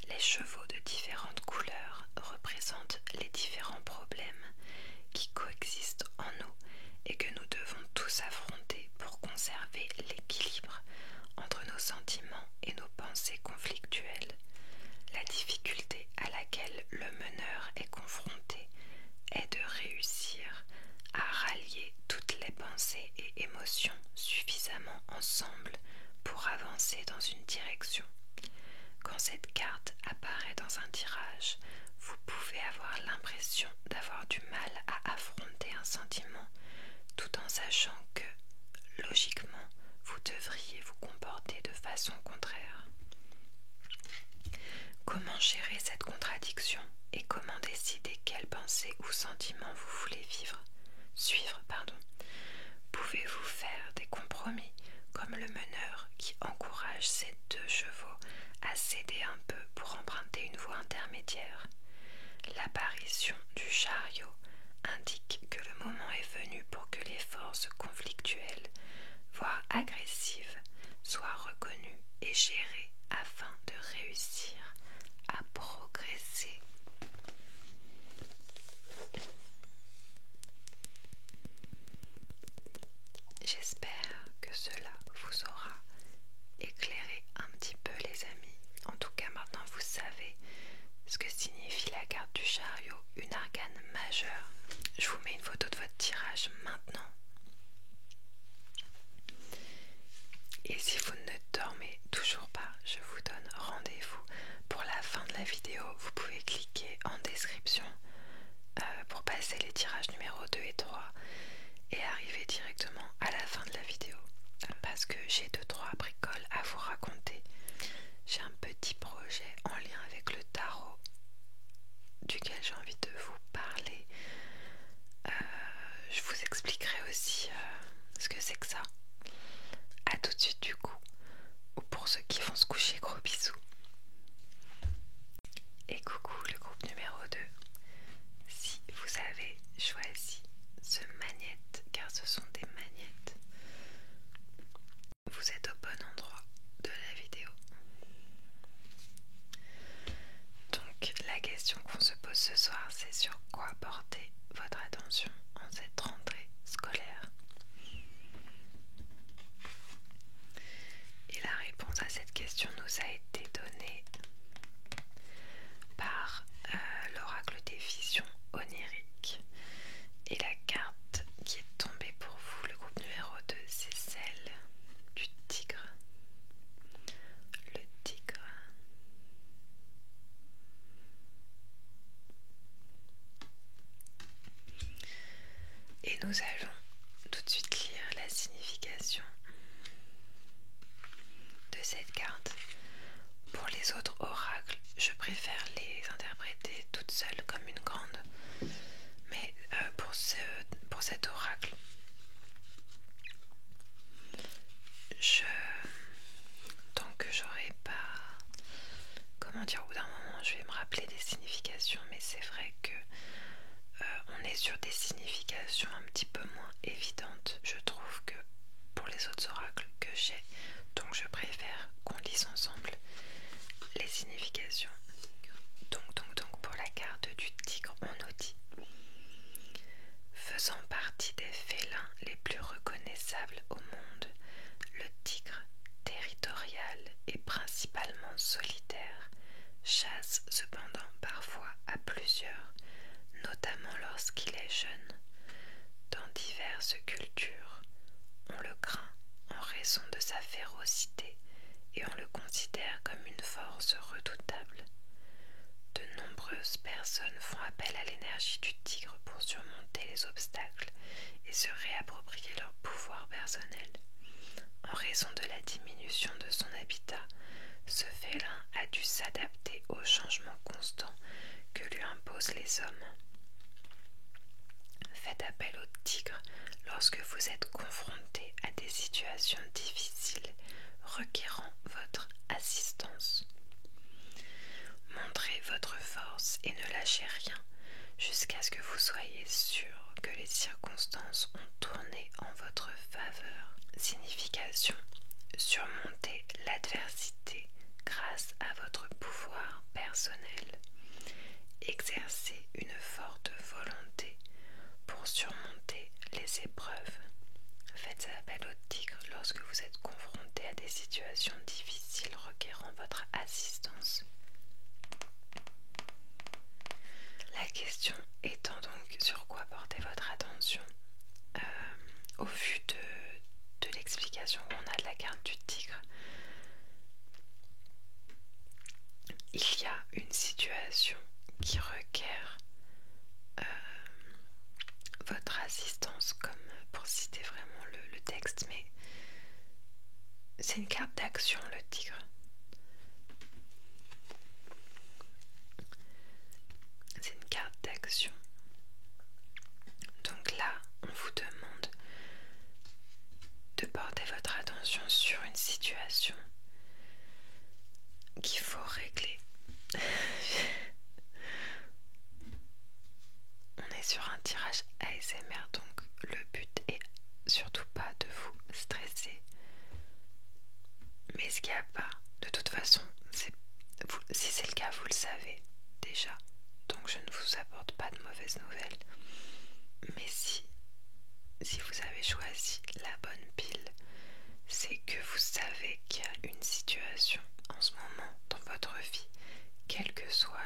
[SPEAKER 1] Les chevaux de différentes couleurs représentent les différents problèmes qui coexistent en nous et que nous devons tous affronter pour conserver l'équilibre entre nos sentiments et nos pensées conflictuelles. La difficulté à laquelle le meneur est confronté est de réussir à rallier toutes les pensées et émotions suffisamment ensemble pour avancer dans une direction. Quand cette carte apparaît dans un tirage, vous pouvez avoir l'impression d'avoir du mal à affronter un sentiment, tout en sachant que, logiquement, vous devriez vous comporter de façon contraire. Comment gérer cette contradiction et comment décider quelle pensée ou sentiment vous voulez suivre. Pouvez-vous faire des compromis comme le meneur qui encourage ses 2 chevaux à céder un peu pour emprunter une voie intermédiaire? L'apparition du chariot indique que le moment est venu pour que les forces conflictuelles, voire agressives, soient reconnues et gérées afin de réussir à progresser. J'espère que cela vous aura éclairé un petit peu, les amis. En tout cas, maintenant vous savez ce que signifie la carte du chariot, une arcane majeure. Je vous mets une photo de votre tirage maintenant. Et si vous ne dormez toujours pas, je vous donne rendez-vous pour la fin de la vidéo. Vous pouvez cliquer en description pour passer les tirages numéro 2 et 3 et arriver directement à la fin de la vidéo. Parce que j'ai 2-3 bricoles à vous raconter. J'ai un petit projet en lien avec le tarot duquel j'ai envie de vous parler. Je vous expliquerai aussi ce que c'est que ça. A tout de suite du coup, ou pour ceux qui vont se coucher, gros bisous. Et coucou le groupe numéro 2. Si vous avez choisi ce magnète, car ce sont des magnettes, vous êtes au bon endroit de la vidéo. Donc la question qu'on se pose ce soir, c'est sur quoi porter votre attention en cette rentrée scolaire. Et la réponse à cette question nous a été donnée par l'oracle des visions oniriques. Et la carte qui est tombée pour vous, le groupe numéro 2, c'est celle du tigre. Le tigre. Et nous allons tout de suite lire la signification de cette carte. Pour les autres oracles, je préfère les interpréter toutes seules comme une grande. Mais pour cet oracle, tant que j'aurai pas... Comment dire, au bout d'un moment, je vais me rappeler des significations, mais c'est vrai que on est sur des significations un petit peu moins évidentes, je trouve, que pour les autres oracles que j'ai. Donc je préfère qu'on lise ensemble les significations. Donc pour la carte du tigre, on nous dit: faisant partie des félins les plus reconnaissables au monde, le tigre, territorial et principalement solitaire, chasse cependant parfois à plusieurs, notamment lorsqu'il est jeune. Dans diverses cultures, on le craint en raison de sa férocité et on le considère comme une force redoutable. De nombreuses personnes font appel à l'énergie du tigre pour surmonter les obstacles et se réapproprier leur pouvoir personnel. En raison de la diminution de son habitat, ce félin a dû s'adapter aux changements constants que lui imposent les hommes. Faites appel au tigre lorsque vous êtes confronté à des situations difficiles requérant votre assistance. Montrez votre force et ne lâchez rien jusqu'à ce que vous soyez sûr que les circonstances ont tourné en votre faveur. Signification: surmonter l'adversité grâce à votre pouvoir personnel. Exercez une forte volonté pour surmonter les épreuves. Faites appel au tigre lorsque vous êtes confronté à des situations difficiles requérant votre assistance. La question étant donc sur quoi porter votre attention. Au vu de l'explication qu'on a de la carte du tigre, il y a une situation qui requiert votre assistance, comme pour citer vraiment le texte, mais c'est une carte d'action, le tigre. C'est une carte d'action. Donc là, on vous demande de porter votre attention sur une situation qu'il faut régler. On est sur un tirage ASMR, donc le but est surtout pas de vous stresser. Mais ce qu'il n'y a pas, de toute façon, si c'est le cas, vous le savez déjà. Donc je ne vous apporte pas de mauvaises nouvelles. Mais si vous avez choisi la bonne pile, c'est que vous savez qu'il y a une situation en ce moment dans votre vie, quel que soit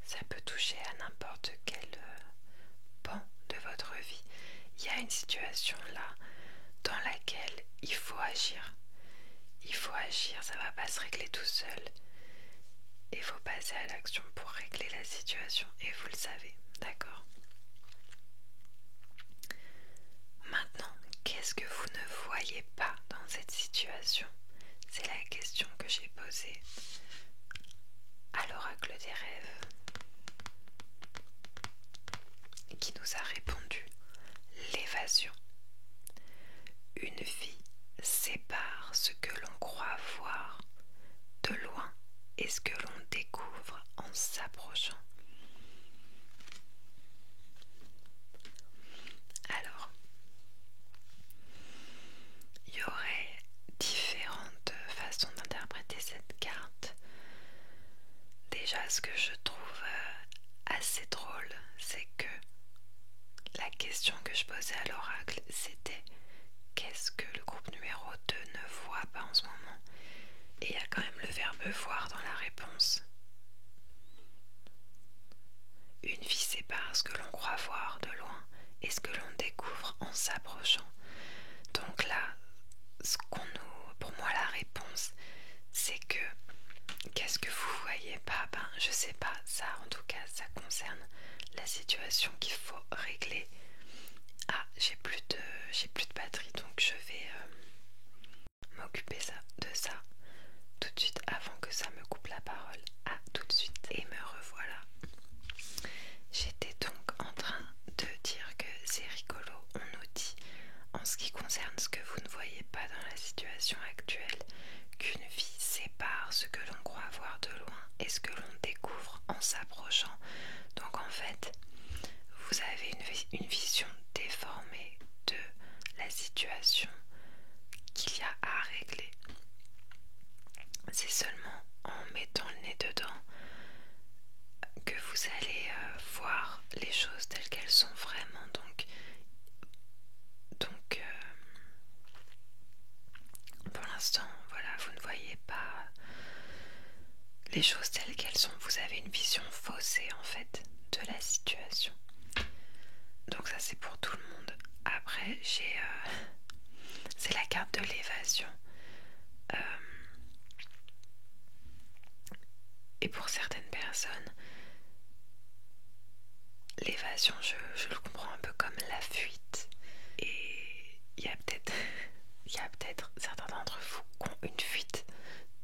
[SPEAKER 1] ça peut toucher à n'importe quel pan de votre vie. Il y a une situation là dans laquelle il faut agir. Il faut agir, ça ne va pas se régler tout seul. Il faut passer à l'action pour régler la situation et vous le savez, d'accord? Maintenant, qu'est-ce que vous ne voyez pas dans cette situation? C'est la question que j'ai posée à l'oracle des rêves, qui nous a répondu: l'évasion. Une vie sépare ce que l'on croit voir de loin et ce que l'on découvre en s'approchant. Alors, il y aurait différentes façons d'interpréter cette carte. Déjà, ce que je trouve assez drôle, c'est que la question que je posais à l'oracle, c'était: qu'est-ce que le groupe numéro 2 ne voit pas en ce moment? Et il y a quand même le verbe voir dans la réponse. Une vie sépare ce que l'on croit voir de loin et ce que l'on découvre en s'approchant. Donc là, pour moi, la réponse, c'est que qu'est-ce que vous voyez pas? Je sais pas, ça en tout cas, ça concerne la situation qu'il faut régler. Ah, j'ai plus de batterie, donc je vais m'occuper de ça tout de suite avant que ça me coupe la parole. À tout de suite. Et me revoilà. J'étais donc en train de dire que c'est rigolo, on nous dit, en ce qui concerne ce que vous ne voyez pas dans la situation actuelle, qu'une vie sépare ce que l'on croit voir de loin et ce que l'on découvre en s'approchant. Donc en fait, vous avez une vision déformée de la situation qu'il y a à régler. C'est seulement en mettant le nez dedans que vous allez voir les choses telles qu'elles sont vraiment. Donc pour l'instant, voilà, vous ne voyez pas les choses telles qu'elles sont. Vous avez une vision faussée en fait de la situation. Donc ça c'est pour tout le monde. Après c'est la carte de l'évasion. Et pour certaines personnes, l'évasion, je le comprends un peu comme la fuite. Et il y a peut-être certains d'entre vous qui ont une fuite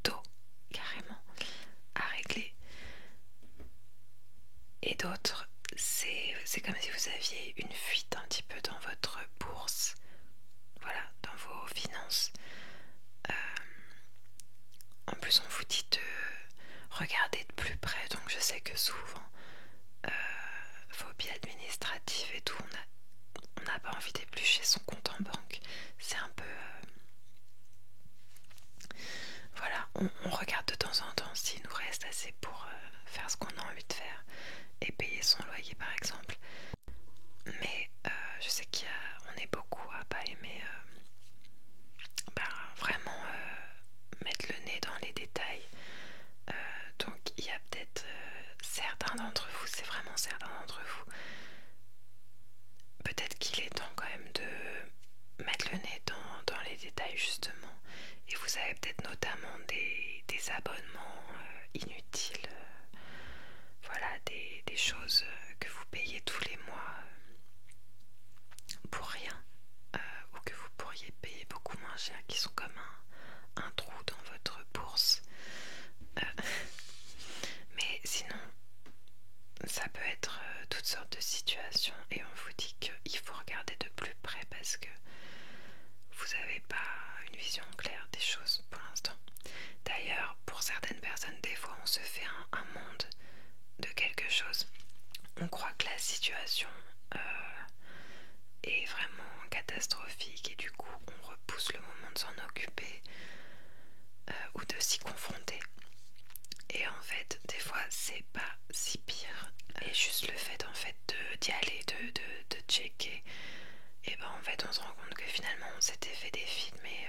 [SPEAKER 1] d'eau carrément à régler. Et d'autres, c'est comme si vous aviez une fuite un petit peu dans votre bourse, voilà, dans vos finances. En plus, on vous dit de regarder de plus près, donc je sais que souvent, phobie administrative et tout, on n'a pas envie d'éplucher son compte en banque. C'est un peu... voilà, on regarde de temps en temps s'il nous reste assez pour faire ce qu'on a envie de faire et payer son loyer par exemple. Mais je sais qu'on est beaucoup à pas aimer vraiment mettre le nez dans les détails. Donc il y a peut-être certains d'entre vous, c'est vraiment certains d'entre vous, peut-être qu'il est temps quand même de mettre le nez dans les détails justement. Et vous avez peut-être notamment des abonnements inutiles, voilà, des choses que vous payez tous les mois pour rien, ou que vous pourriez payer beaucoup moins cher, qui sont comme un trou dans votre bourse. Mais sinon, ça peut être toutes sortes de situations et on vous dit qu'il faut regarder de plus près parce que vous n'avez pas une vision claire des choses pour l'instant. D'ailleurs, pour certaines personnes, des fois on se fait un monde de quelque chose. On croit que la situation est vraiment catastrophique et du coup on repousse le moment de s'en occuper ou de s'y confronter. Et en fait, des fois c'est pas si pire. Et juste le fait en fait d'y aller, de checker, et ben en fait on se rend compte que finalement on s'était fait des films et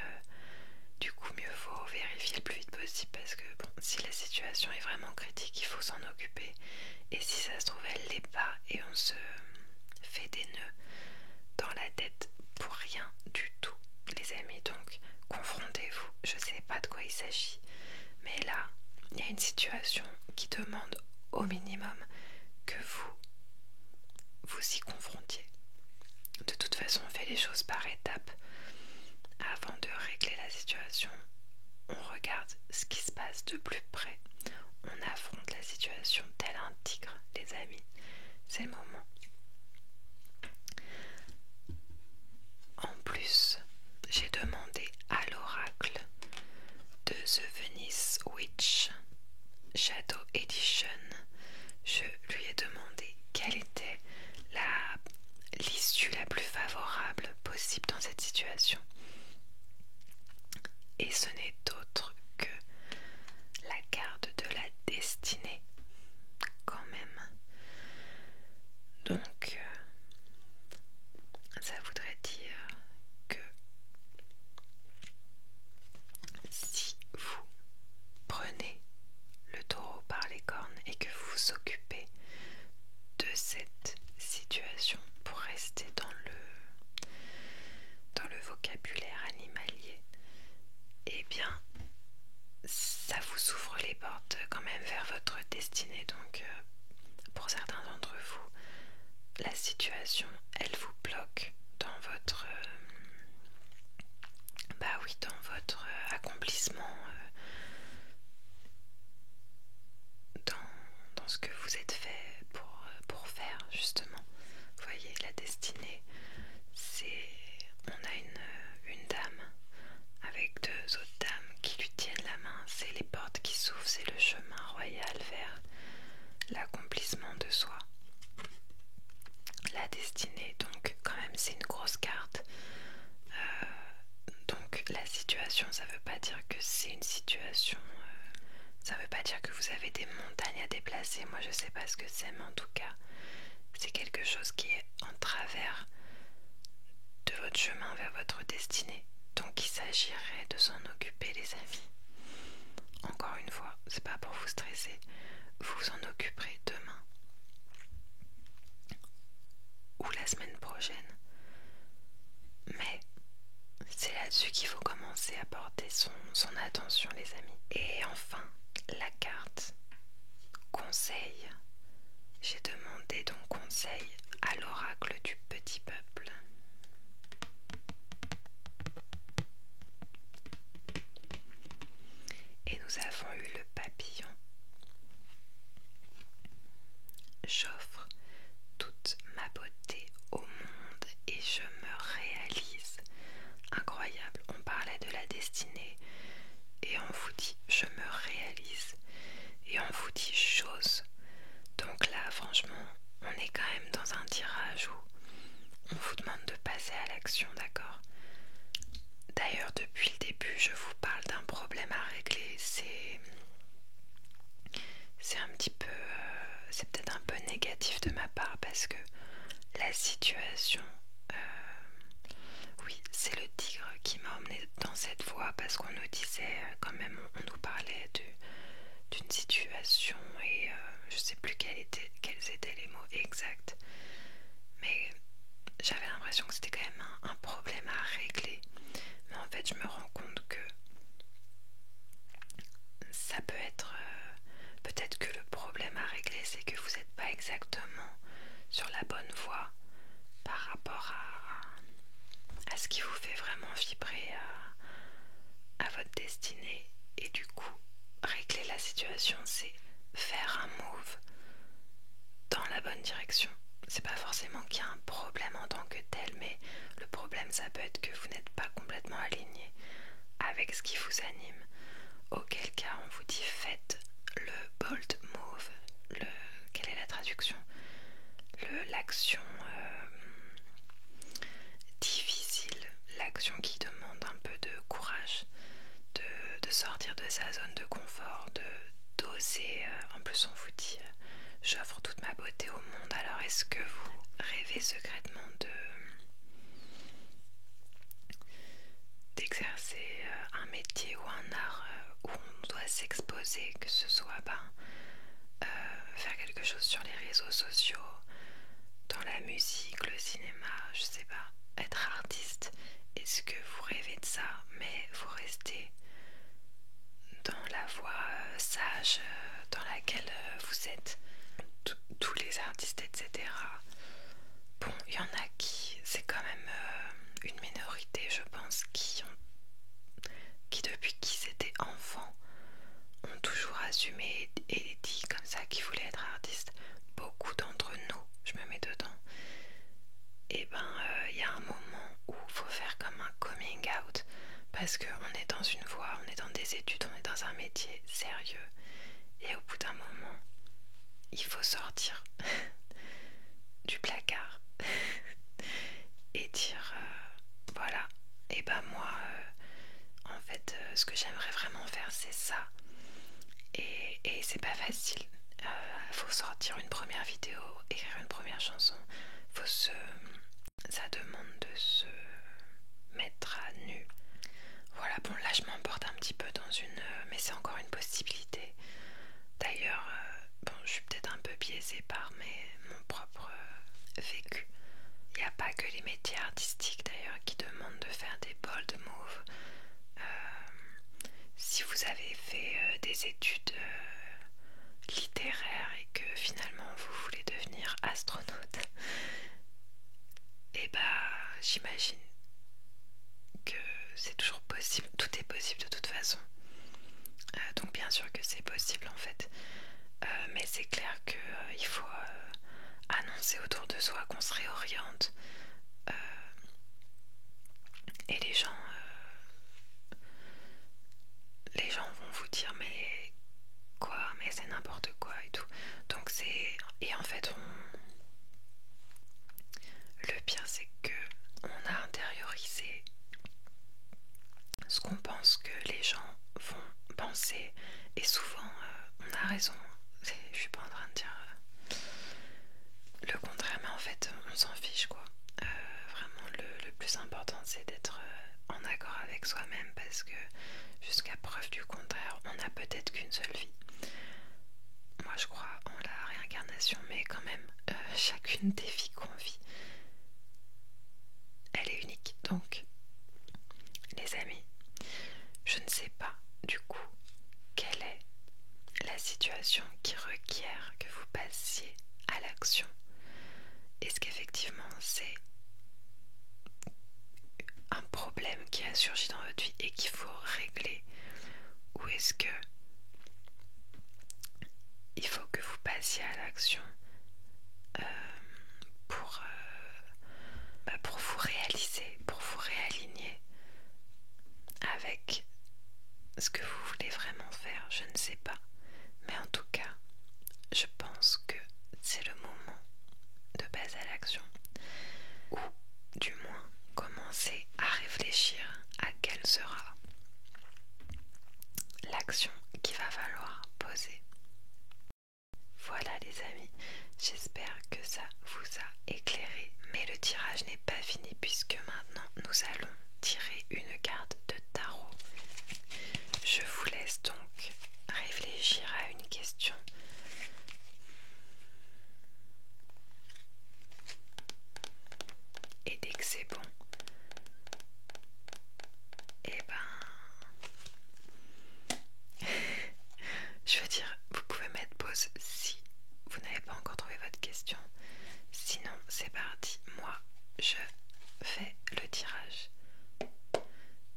[SPEAKER 1] du coup mieux vaut vérifier le plus vite possible parce que bon, si la situation est vraiment critique, il faut s'en occuper. Et si ça se trouve elle l'est pas et on se fait des nœuds dans la tête pour rien du tout, les amis. Donc confrontez-vous, je sais pas de quoi il s'agit, mais là il y a une situation qui demande au minimum que vous y confrontiez. De toute façon, on fait les choses par étapes. Avant de régler la situation, on regarde ce qui se passe de plus près. On affronte la situation tel un tigre, les amis. C'est le moment. En plus, j'ai demandé à l'oracle de The Venice Witch Shadow Edition. Je lui ai demandé quelle était l'issue la plus favorable possible dans cette situation. Et ce n'est autre que la carte de la destinée, quand même. Donc, ça voudrait dire que si vous prenez le taureau par les cornes et que vous vous occupez de cette situation pour rester dans le vocabulaire animalier, eh bien ça vous ouvre les portes quand même vers votre destinée. Donc pour certains d'entre vous, la situation elle vous bloque dans votre c'est une situation, ça veut pas dire que vous avez des montagnes à déplacer. Moi je sais pas ce que c'est, mais en tout cas c'est quelque chose qui est en travers de votre chemin vers votre destinée. Donc il s'agirait de s'en occuper, les amis. Encore une fois, c'est pas pour vous stresser, vous vous en occuperez demain ou la semaine prochaine. Mais c'est là-dessus qu'il faut commencer à porter son attention, les amis. Et enfin, la carte conseil. J'ai demandé donc conseil à l'oracle du petit peuple. Et nous avons eu le papillon. J'offre toute ma beauté au monde et je me réalise. Incroyable, on parlait de la destinée et on vous dit je me réalise et on vous dit chose. Donc là franchement on est quand même dans un tirage où on vous demande de passer à l'action, d'accord? D'ailleurs depuis le début je vous parle d'un problème à régler. C'est un petit peu c'est peut-être un peu négatif de ma part parce que la situation oui, c'est le tigre qui m'a emmené dans cette voie parce qu'on nous disait quand même, on nous parlait d'une situation et je sais plus quels étaient les mots exacts, mais j'avais l'impression que c'était quand même un problème à régler. Mais en fait je me rends compte que ça peut être peut-être que le problème à régler c'est que vous n'êtes pas exactement sur la bonne voie par rapport à ce qui vous fait vraiment vibrer à votre destinée. Et du coup régler la situation c'est faire un move dans la bonne direction. C'est pas forcément qu'il y a un problème en tant que tel, mais le problème ça peut être que vous n'êtes pas complètement aligné avec ce qui vous anime, auquel cas on vous dit faites le bold move. Quelle est la traduction? L'action difficile, l'action qui demande un peu de courage, de sortir de sa zone de confort, d'oser. En plus on vous dit j'offre toute ma beauté au monde. Alors est-ce que vous rêvez secrètement d'exercer un métier ou un art où on doit s'exposer, que ce soit faire quelque chose sur les réseaux sociaux, dans la musique, le cinéma, je sais pas, être artiste? Est-ce que vous rêvez de ça, mais vous restez dans la voie sage dans laquelle vous êtes? Tous les artistes, etc. Bon, il y en a qui, c'est quand même une minorité, je pense, qui depuis qu'ils étaient enfants ont toujours assumé et dit comme ça qu'ils voulaient être artistes. Beaucoup d'entre nous, je me mets dedans, et ben il y a un moment où il faut faire comme un coming out parce qu'on est dans une voie, on est dans des études, on est dans un métier sérieux et au bout d'un moment il faut sortir du placard et dire voilà, et ben moi en fait ce que j'aimerais vraiment faire c'est ça, et c'est pas facile. Faut sortir une première vidéo, écrire une première chanson, ça demande de se mettre à nu. Voilà, bon là je m'emporte un petit peu dans mais c'est encore une possibilité. D'ailleurs, bon, je suis peut-être un peu biaisée par mon propre vécu. Il n'y a pas que les métiers artistiques d'ailleurs qui demandent de faire des bold moves. Si vous avez fait des études littéraires et que finalement vous voulez devenir astronaute, et j'imagine que c'est toujours possible, tout est possible de toute façon. Donc bien sûr que c'est possible en fait. Mais c'est clair qu'il faut annoncer autour de soi qu'on se réoriente. Et les gens vont vous dire mais quoi, mais c'est n'importe quoi et tout. Donc et en fait le pire c'est que on a intériorisé ce qu'on pense que les gens vont c'est d'être en accord avec soi-même, parce que jusqu'à preuve du contraire, on n'a peut-être qu'une seule vie. Moi je crois en la réincarnation, mais quand même, chacune des vies qu'on vit, elle est unique. Donc, les amis, je ne sais pas du coup quelle est la situation qui requiert que vous passiez à l'action. Est-ce qu'effectivement c'est un problème qui a surgi dans votre vie et qu'il faut régler, ou est-ce que il faut que vous passiez à l'action pour vous réaliser, pour vous réaligner avec ce que vous voulez vraiment faire? Je ne sais pas, mais en tout cas je pense que c'est le moment de passer à l'action, ou du moins commencer à réfléchir à quelle sera l'action qu'il va falloir poser. Voilà les amis, j'espère que ça vous a éclairé, mais le tirage n'est pas fini puisque maintenant nous allons tirer une carte de tarot. Je vous laisse donc réfléchir à une question. Et dès que c'est bon, et je veux dire, vous pouvez mettre pause si vous n'avez pas encore trouvé votre question. Sinon, c'est parti. Moi, je fais le tirage.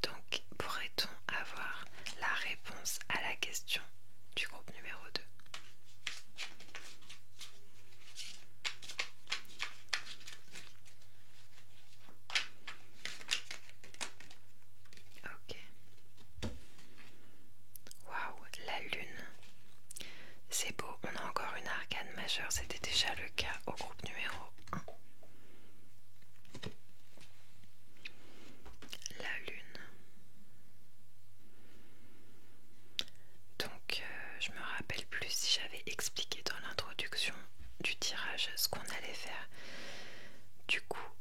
[SPEAKER 1] Donc, pourrait-on avoir la réponse à la question du groupe numéro 2? Ok. Waouh, la lune. C'est beau, on a encore une arcane majeure, c'était déjà le cas au groupe numéro 1. La lune. Donc, je me rappelle plus si j'avais expliqué dans l'introduction du tirage ce qu'on allait faire. Du coup,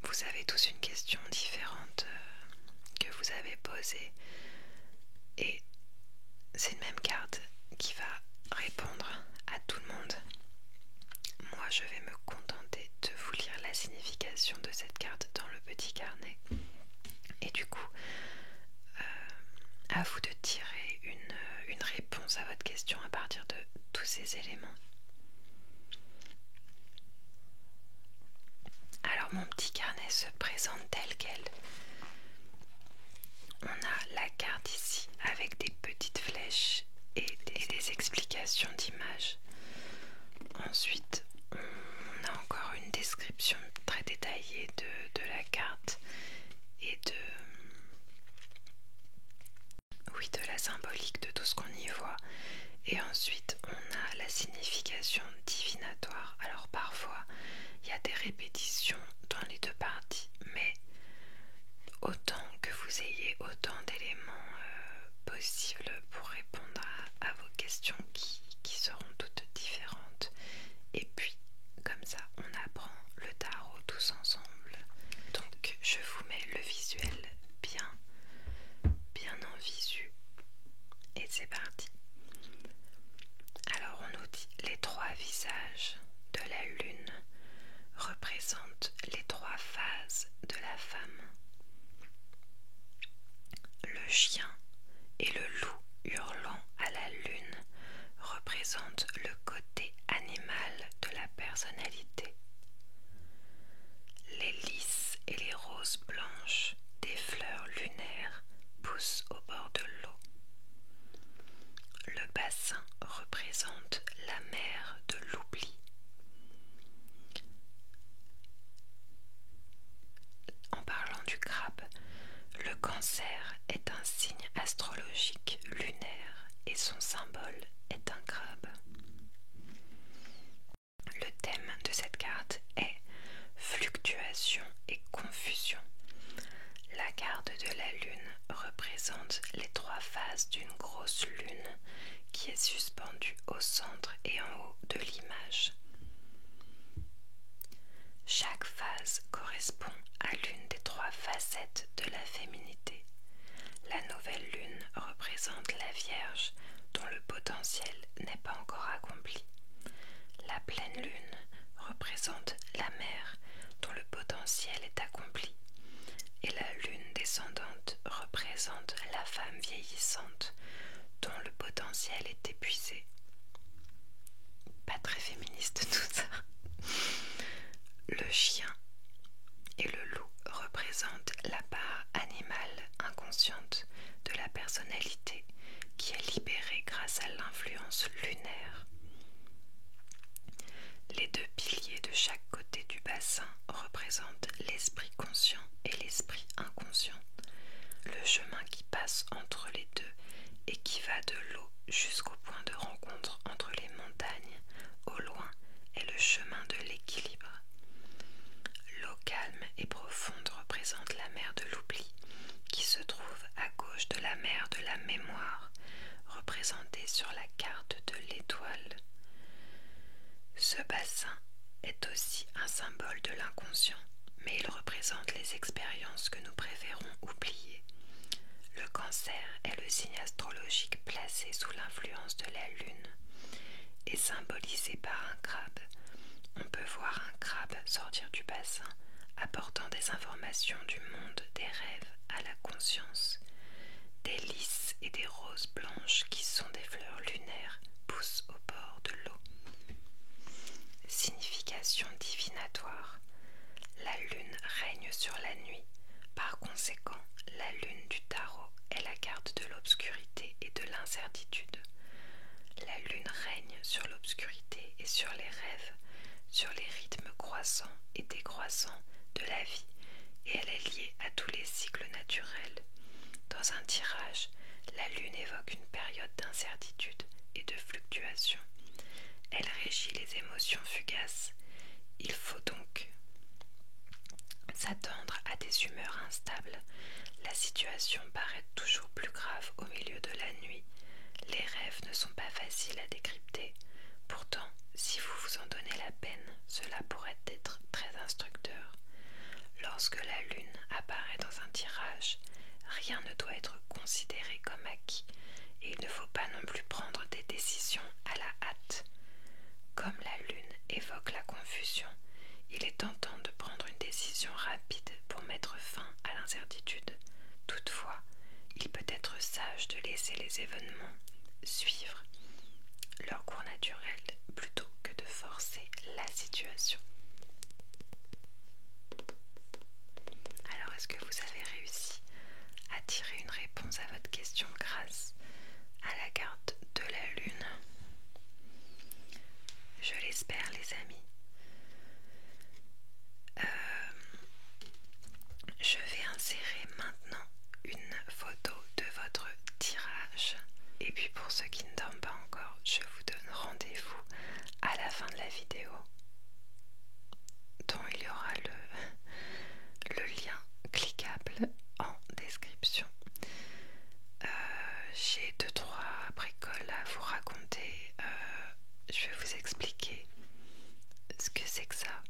[SPEAKER 1] vous avez tous une question différente que vous avez posée, et c'est une même carte qui va répondre à tout le monde. Moi, je vais me contenter de vous lire la signification de cette carte dans le petit carnet. Et du coup, à vous de tirer une réponse à votre question à partir de tous ces éléments. Alors, mon petit carnet se présente tel quel. On a la carte ici avec des petites flèches et des explications d'images. Ensuite, on a encore une description très détaillée de la carte et de la symbolique de tout ce qu'on y voit. Et ensuite, on a la signification divinatoire. Alors parfois, il y a des répétitions dans les deux parties, mais autant que vous ayez autant d'éléments possibles pour répondre à vos questions qui seront toutes différentes. Et puis, comme ça, on apprend le tarot tous ensemble. Donc, je vous mets le visuel bien en visu. Et c'est parti. Alors, on nous dit les trois visages de la lune représentent les trois phases de la femme. Le chien et le loup hurlant à la lune représentent le côté animal de la personnalité. Les lys et les roses blanches des fleurs lunaires poussent au bord de l'eau. Le bassin représente la mer de l'oubli. En parlant du crabe, le cancer est un signe astrologique lunaire et son symbole est un crabe. Le thème de cette carte est fluctuation et confusion. La carte de la lune représente les trois phases d'une grosse lune qui est suspendue au centre et en haut de l'image. Chaque phase correspond pleine lune représente la mère dont le potentiel est accompli et la lune descendante représente la femme vieillissante dont le potentiel est épuisé. Pas très féministe tout ça. Le chien et le loup représentent la part animale inconsciente de la personnalité qui est libérée grâce à l'influence lunaire. Les deux piliers de chaque côté du bassin représentent l'esprit conscient et l'esprit inconscient. Le chemin qui passe entre les deux et qui va de l'eau jusqu'au point de rencontre entre les montagnes, au loin, est le chemin de l'équilibre. L'eau calme et profonde représente la mer de l'oubli, qui se trouve à gauche de la mer de la mémoire, représentée sur la carte de l'étoile. Ce bassin est aussi un symbole de l'inconscient, mais il représente les expériences que nous préférons oublier. Le Cancer est le signe astrologique placé sous l'influence de la Lune et symbolisé par un crabe. On peut voir un crabe sortir du bassin, apportant des informations du monde des rêves à la conscience. Des lys et des roses blanches qui sont des fleurs lunaires poussent au bord de l'eau. Signification divinatoire. La lune règne sur la nuit. Par conséquent, la lune du tarot est la carte de l'obscurité et de l'incertitude. La lune règne sur l'obscurité et sur les rêves, sur les rythmes croissants et décroissants de la vie, et elle est liée à tous les cycles naturels. Dans un tirage, la lune évoque une période d'incertitude et de fluctuation. Elle régit les émotions fugaces. Il faut donc s'attendre à des humeurs instables. La situation paraît toujours plus grave au milieu de la nuit. Les rêves ne sont pas faciles à décrypter. Pourtant, si vous vous en donnez la peine, cela pourrait être très instructeur. Lorsque la lune apparaît dans un tirage, rien ne doit être considéré comme acquis et il ne faut pas non plus prendre des décisions à la hâte. Comme la lune évoque la confusion, il est tentant de prendre une décision rapide pour mettre fin à l'incertitude. Toutefois, il peut être sage de laisser les événements suivre leur cours naturel plutôt que de forcer la situation. Alors, est-ce que vous avez réussi à tirer une réponse à votre question grâce à la carte de la lune? Je l'espère, les amis. Je vais insérer maintenant une photo de votre tirage. Et puis pour ceux qui ne dorment pas encore, je vous donne rendez-vous à la fin de la vidéo, dont il y aura le lien cliquable en description. J'ai 2-3 bricoles à vous raconter. Je vais vous expliquer ce que c'est que ça.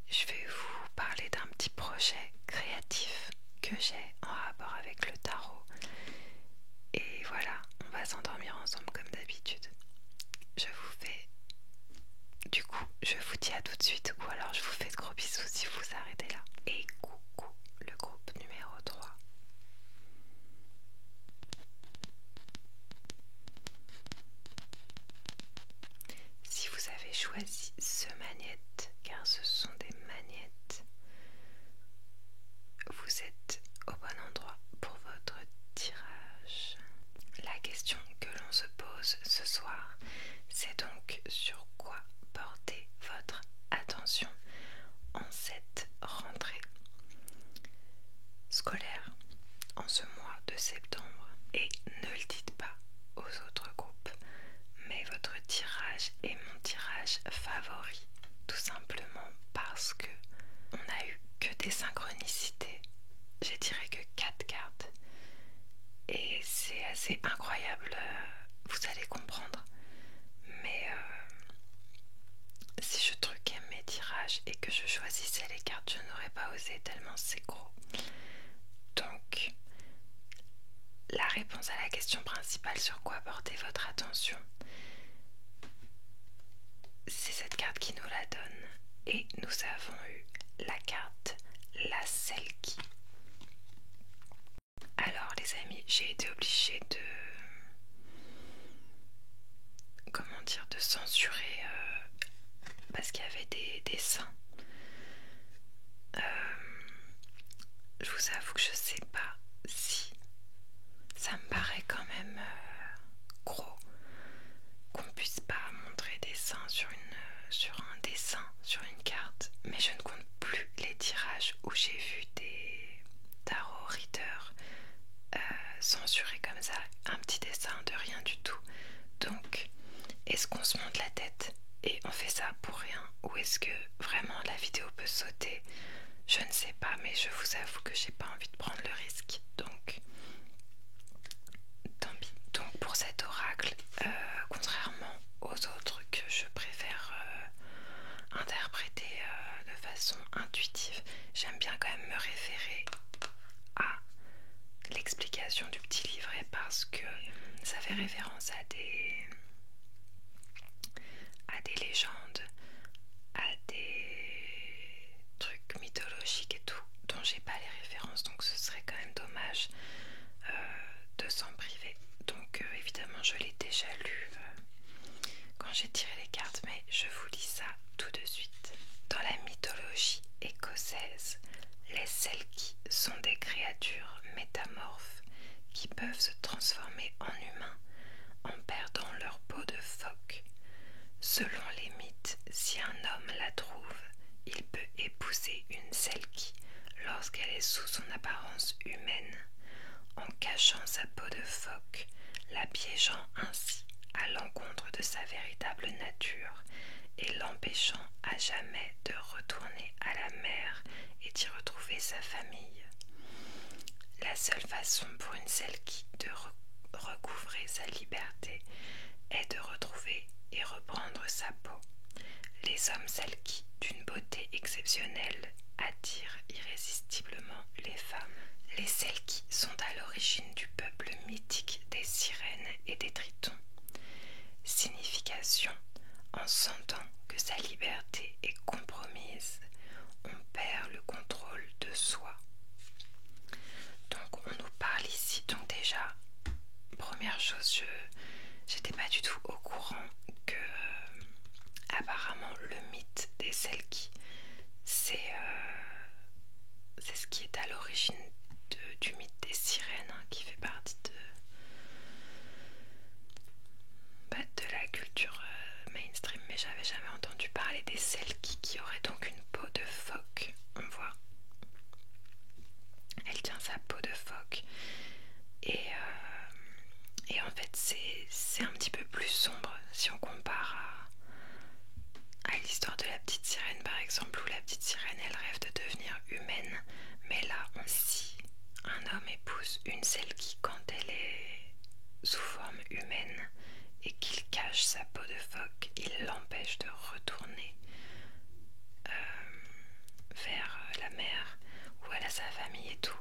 [SPEAKER 1] Je vais vous parler d'un petit projet créatif que j'ai en rapport avec le tarot. Et voilà, on va s'endormir ensemble comme d'habitude. Je vous dis à tout de suite, ou alors je vous fais de gros bisous si vous vous arrêtez là. Et coucou le groupe numéro 3. Si vous avez choisi ce magnète, car ce sont des magnettes, vous êtes au bon endroit pour votre tirage. La question que l'on se pose ce soir, c'est donc sur quoi porter votre attention en cette rentrée scolaire, en ce mois de septembre. Et ne le dites pas aux autres groupes, mais votre tirage est mon tirage favori, tout simplement parce que on n'a eu que des synchronicités. Je dirais que 4 cartes et c'est assez incroyable, vous allez comprendre. Mais si je truquais mes tirages et que je choisissais les cartes, je n'aurais pas osé tellement c'est gros. Donc la réponse à la question principale, sur quoi porter votre attention, qui nous la donne. Et nous avons eu la carte la Selkie. Alors les amis, j'ai été obligée de de censurer parce qu'il y avait des dessins. Je vous avoue que je sais pas si ça me paraît quand même gros qu'on puisse pas montrer des seins sur un dessin sur une carte, mais je ne compte plus les tirages où j'ai vu des tarot readers censurer comme ça un petit dessin de rien du tout. Donc est-ce qu'on se monte la tête et on fait ça pour rien, ou est-ce que vraiment la vidéo peut sauter? Je ne sais pas, mais je vous avoue que j'ai pas envie de prendre le risque, donc tant pis. Donc pour cet oracle, contrairement aux autres que je préfère interpréter de façon intuitive, j'aime bien quand même me référer à l'explication du petit livret parce que ça fait référence à des légendes, à des trucs mythologiques et tout dont j'ai pas les références, donc ce serait quand même dommage de s'en priver. Donc évidemment je l'ai déjà lu quand j'ai tiré les cartes, mais je vous lis ça tout de suite. Dans la mythologie écossaise, les Selkies sont des créatures métamorphes qui peuvent se transformer en humains en perdant leur peau de phoque. Selon les mythes, si un homme la trouve, il peut épouser une Selkie lorsqu'elle est sous son apparence humaine, en cachant sa peau de phoque, la piégeant ainsi à l'encontre de sa véritable nature et l'empêchant à jamais de retourner à la mer et d'y retrouver sa famille. La seule façon pour une Selkie de recouvrer sa liberté est de retrouver et reprendre sa peau. Les hommes Selkies d'une beauté exceptionnelle attirent irrésistiblement les femmes. Les Selkies sont à l'origine du peuple mythique des sirènes et des tritons. Signification: en sentant que sa liberté est compromise, on perd le contrôle de soi. Donc on nous parle ici, donc déjà, première chose, j'étais pas du tout au courant que apparemment le mythe des Selkies, c'est ce qui est à l'origine du mythe des sirènes, hein, qui fait partie de la culture mainstream, mais j'avais jamais entendu parler des Selkies qui auraient donc une peau de phoque. On voit, elle tient sa peau de phoque et en fait c'est un petit peu plus sombre si on compare à l'histoire de la petite sirène par exemple, où la petite sirène elle rêve de devenir humaine, mais là si un homme épouse une Selkie quand elle est sous forme humaine et qu'il cache sa peau de phoque, il l'empêche de retourner vers la mer où elle a sa famille et tout,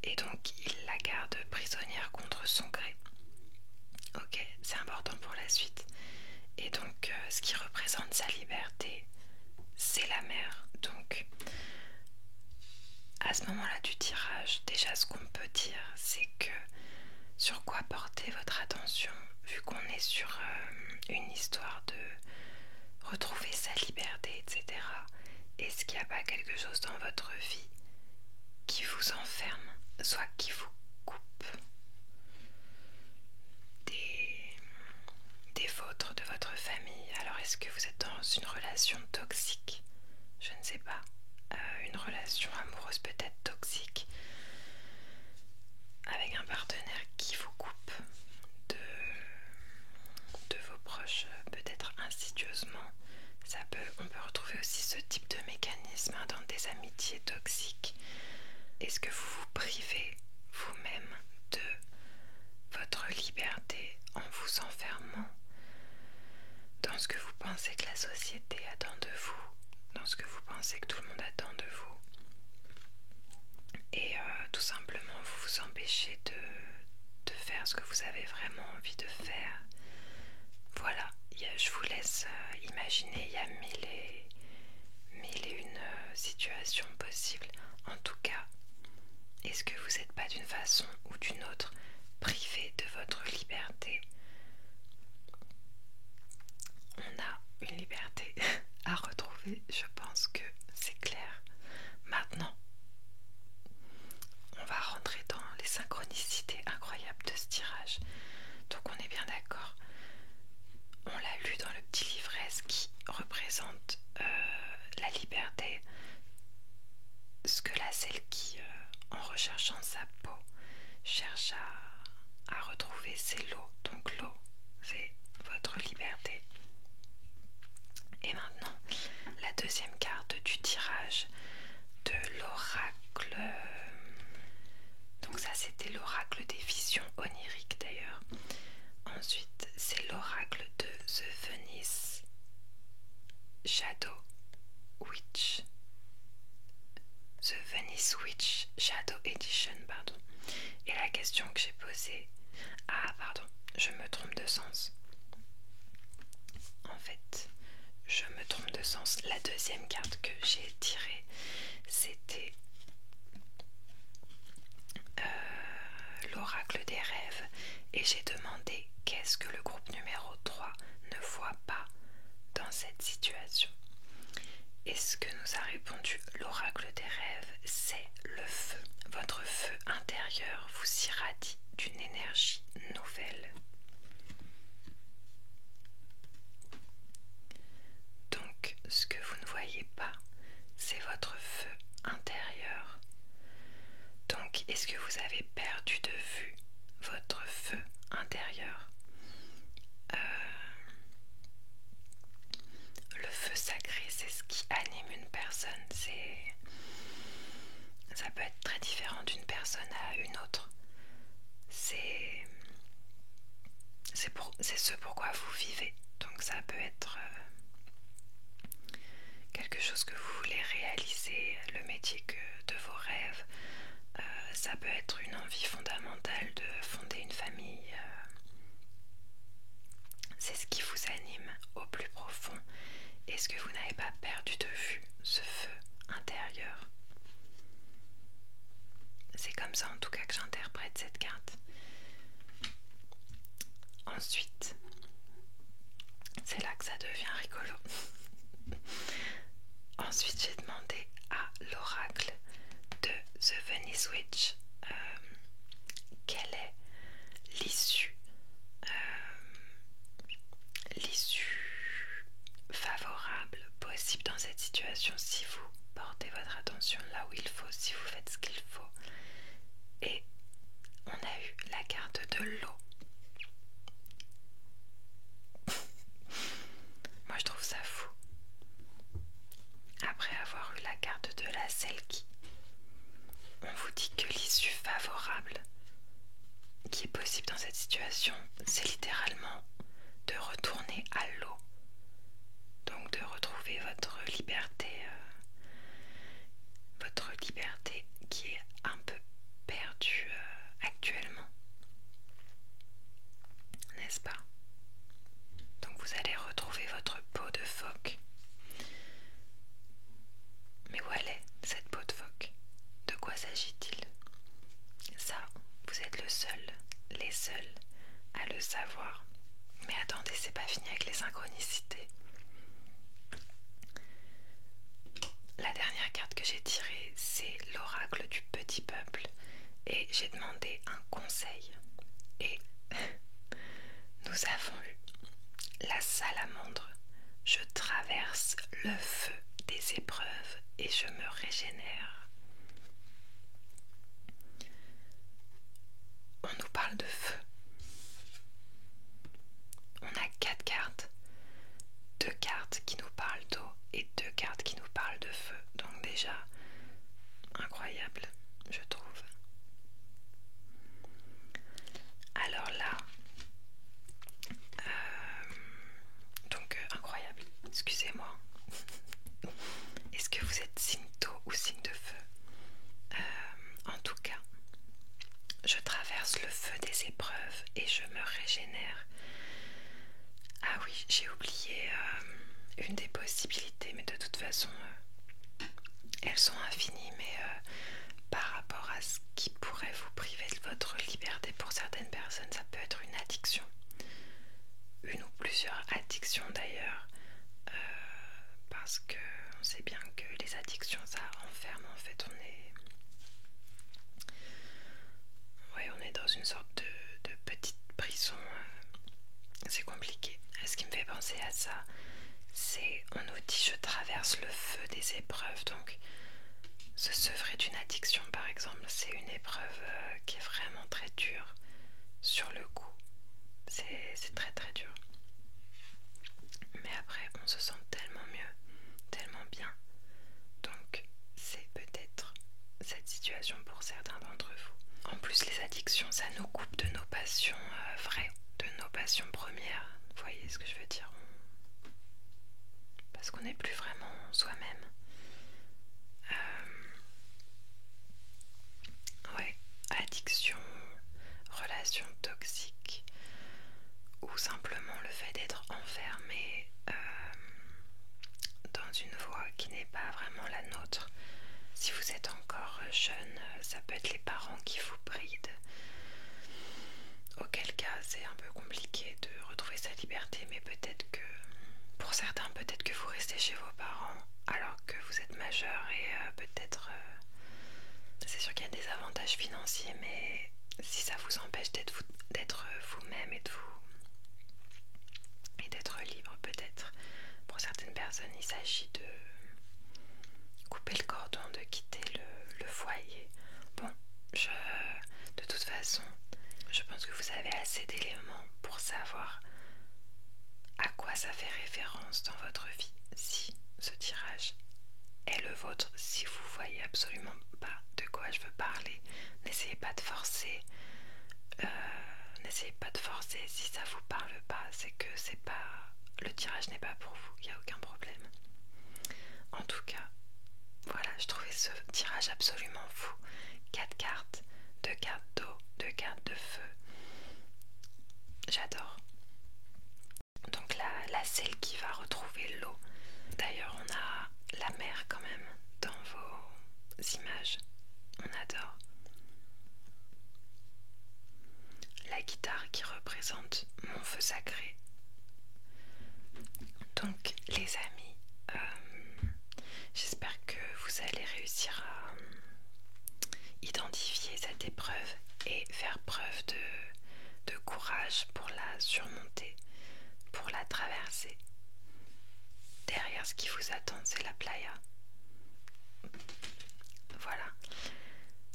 [SPEAKER 1] et donc il la garde prisonnière contre son gré. Ok, c'est important pour la suite. Et donc ce qui représente sa liberté, c'est la mer. Donc à ce moment-là du tirage, déjà ce qu'on peut dire, c'est que sur quoi porter votre attention, vu qu'on est sur une histoire de retrouver sa liberté, etc. Est-ce qu'il n'y a pas quelque chose dans votre vie qui vous enferme, soit qui vous coupe des vôtres, de votre famille? Alors est-ce que vous êtes dans une relation toxique? Je ne sais pas. Une relation amoureuse peut-être toxique, avec un partenaire qui vous coupe de vos proches, peut-être insidieusement. On peut retrouver aussi ce type de mécanisme dans des amitiés toxiques. Est-ce que vous vous privez vous-même de votre liberté en vous enfermant dans ce que vous pensez que la société attend de vous, dans ce que vous pensez que tout le monde attend de vous, et tout simplement vous vous empêchez de faire ce que vous avez vraiment envie de faire? Voilà, je vous laisse imaginer, il y a mille et une situations possibles. En tout cas, est-ce que vous n'êtes pas d'une façon ou d'une autre privé de votre liberté? On a une liberté à retrouver, je pense que c'est clair. Maintenant, on va rentrer dans les synchronicités incroyables de ce tirage. Donc on est bien d'accord. On l'a lu dans le petit livret, ce qui représente la liberté. Ce que là, celle qui, en recherchant sa peau, cherche à retrouver, c'est l'eau. Donc l'eau, c'est votre liberté. Et maintenant, la deuxième carte du tirage de l'oracle. Donc ça, c'était l'oracle des visions oniriques d'ailleurs. Ensuite, c'est l'oracle de The Venice Shadow Witch. The Venice Witch Shadow Edition, pardon. Et la question que j'ai posée... Ah, pardon, je me trompe de sens. En fait, je me trompe de sens. La deuxième carte que j'ai tirée, c'était l'oracle des rêves. Et j'ai demandé qu'est-ce que le groupe numéro 3 ne voit pas dans cette situation. Et ce que nous a répondu l'oracle des rêves, c'est le feu. Votre feu intérieur vous irradie d'une énergie nouvelle. Donc, ce que vous ne voyez pas, c'est votre feu intérieur. Donc, est-ce que vous avez perdu de vue votre feu intérieur? Le feu sacré, c'est ce qui anime une personne. Ça peut être très différent d'une personne à une autre. C'est ce pourquoi vous vivez. Donc ça peut être quelque chose que vous voulez réaliser, le métier de vos rêves. Ça peut être une envie fondamentale de fonder une famille. C'est ce qui vous anime au plus profond. Est-ce que vous n'avez pas perdu de vue ce feu intérieur? C'est comme ça en tout cas que j'interprète cette carte. Ensuite, c'est là que ça devient rigolo. Ensuite, j'ai demandé à l'oracle de The Venice Witch quelle est l'issue favorable possible dans cette situation si vous portez votre attention là où il faut, si vous faites ce qu'il faut. Et on a eu la carte de l'eau. Moi je trouve ça fou. Après avoir eu la carte de la Selkie, on vous dit que l'issue favorable qui est possible dans cette situation, c'est littéralement de retourner à l'eau. Donc de retrouver votre liberté qui est un peu perdue actuellement. N'est-ce pas? Donc vous allez retrouver votre peau de phoque. Mais où elle est, cette peau de phoque? De quoi s'agit-il? Ça, vous êtes les seuls à le savoir. Mais attendez, c'est pas fini avec les synchronicités. La dernière carte que j'ai tirée, c'est l'oracle du petit peuple. Et j'ai demandé un conseil. Et nous avons eu la salamandre. Je traverse le feu des épreuves et je me régénère. On nous parle de feu. On a 4 cartes. 2 cartes qui nous parlent d'eau et 2 cartes qui nous parlent de feu. Donc déjà, incroyable, je trouve. Alors là, incroyable, excusez-moi. Est-ce que vous êtes signe d'eau ou signe de feu? En tout cas, je traverse le feu des épreuves et je me régénère. Ah oui, j'ai une des possibilités, mais de toute façon, elles sont infinies, mais par rapport à ce qui pourrait vous priver de votre liberté pour certaines personnes, ça peut être une addiction. Une ou plusieurs addictions d'ailleurs, parce que on sait bien que les addictions ça enferme, en fait on est dans une sorte de petite prison, c'est compliqué. Ce qui me fait penser à ça, c'est on nous dit je traverse le feu des épreuves, donc se sevrer d'une addiction par exemple, c'est une épreuve qui est vraiment très dure sur le coup, c'est très très dur. Mais après, on se sent tellement mieux, tellement bien. Donc, c'est peut-être cette situation pour certains d'entre vous. En plus, les addictions, ça nous coupe de nos passions vraies, de nos passions premières. Vous voyez ce que je veux dire? Parce qu'on n'est plus vraiment soi-même. Ouais, addiction, relation toxique, ou simplement le fait d'être enfermé dans une voie qui n'est pas vraiment la nôtre. Si vous êtes encore jeune, ça peut être les parents qui vous brident. Auquel cas, c'est un peu compliqué de retrouver sa liberté, mais peut-être que, pour certains, peut-être que vous restez chez vos parents alors que vous êtes majeur et peut-être, c'est sûr qu'il y a des avantages financiers, mais si ça vous empêche d'être vous-même et d'être libre, peut-être. Pour certaines personnes, il s'agit de couper le cordon, de quitter le foyer. Bon, de toute façon, je pense que vous avez assez d'éléments pour savoir à quoi ça fait référence dans votre vie. Si ce tirage est le vôtre, si vous voyez absolument pas de quoi je veux parler, n'essayez pas de forcer. N'essayez pas de forcer. Si ça vous parle pas, c'est que c'est pas, le tirage n'est pas pour vous, il n'y a aucun problème. En tout cas, voilà, je trouvais ce tirage absolument fou. 4 cartes, 2 cartes d'eau, 2 cartes de feu. J'adore. Donc la celle qui va retrouver l'eau. D'ailleurs, on a la mer quand même dans vos images. On adore. La guitare qui représente mon feu sacré. Donc les amis, j'espère que vous allez réussir à identifier cette épreuve et faire preuve de courage pour la surmonter, pour la traverser. Derrière, ce qui vous attend, c'est la playa. Voilà.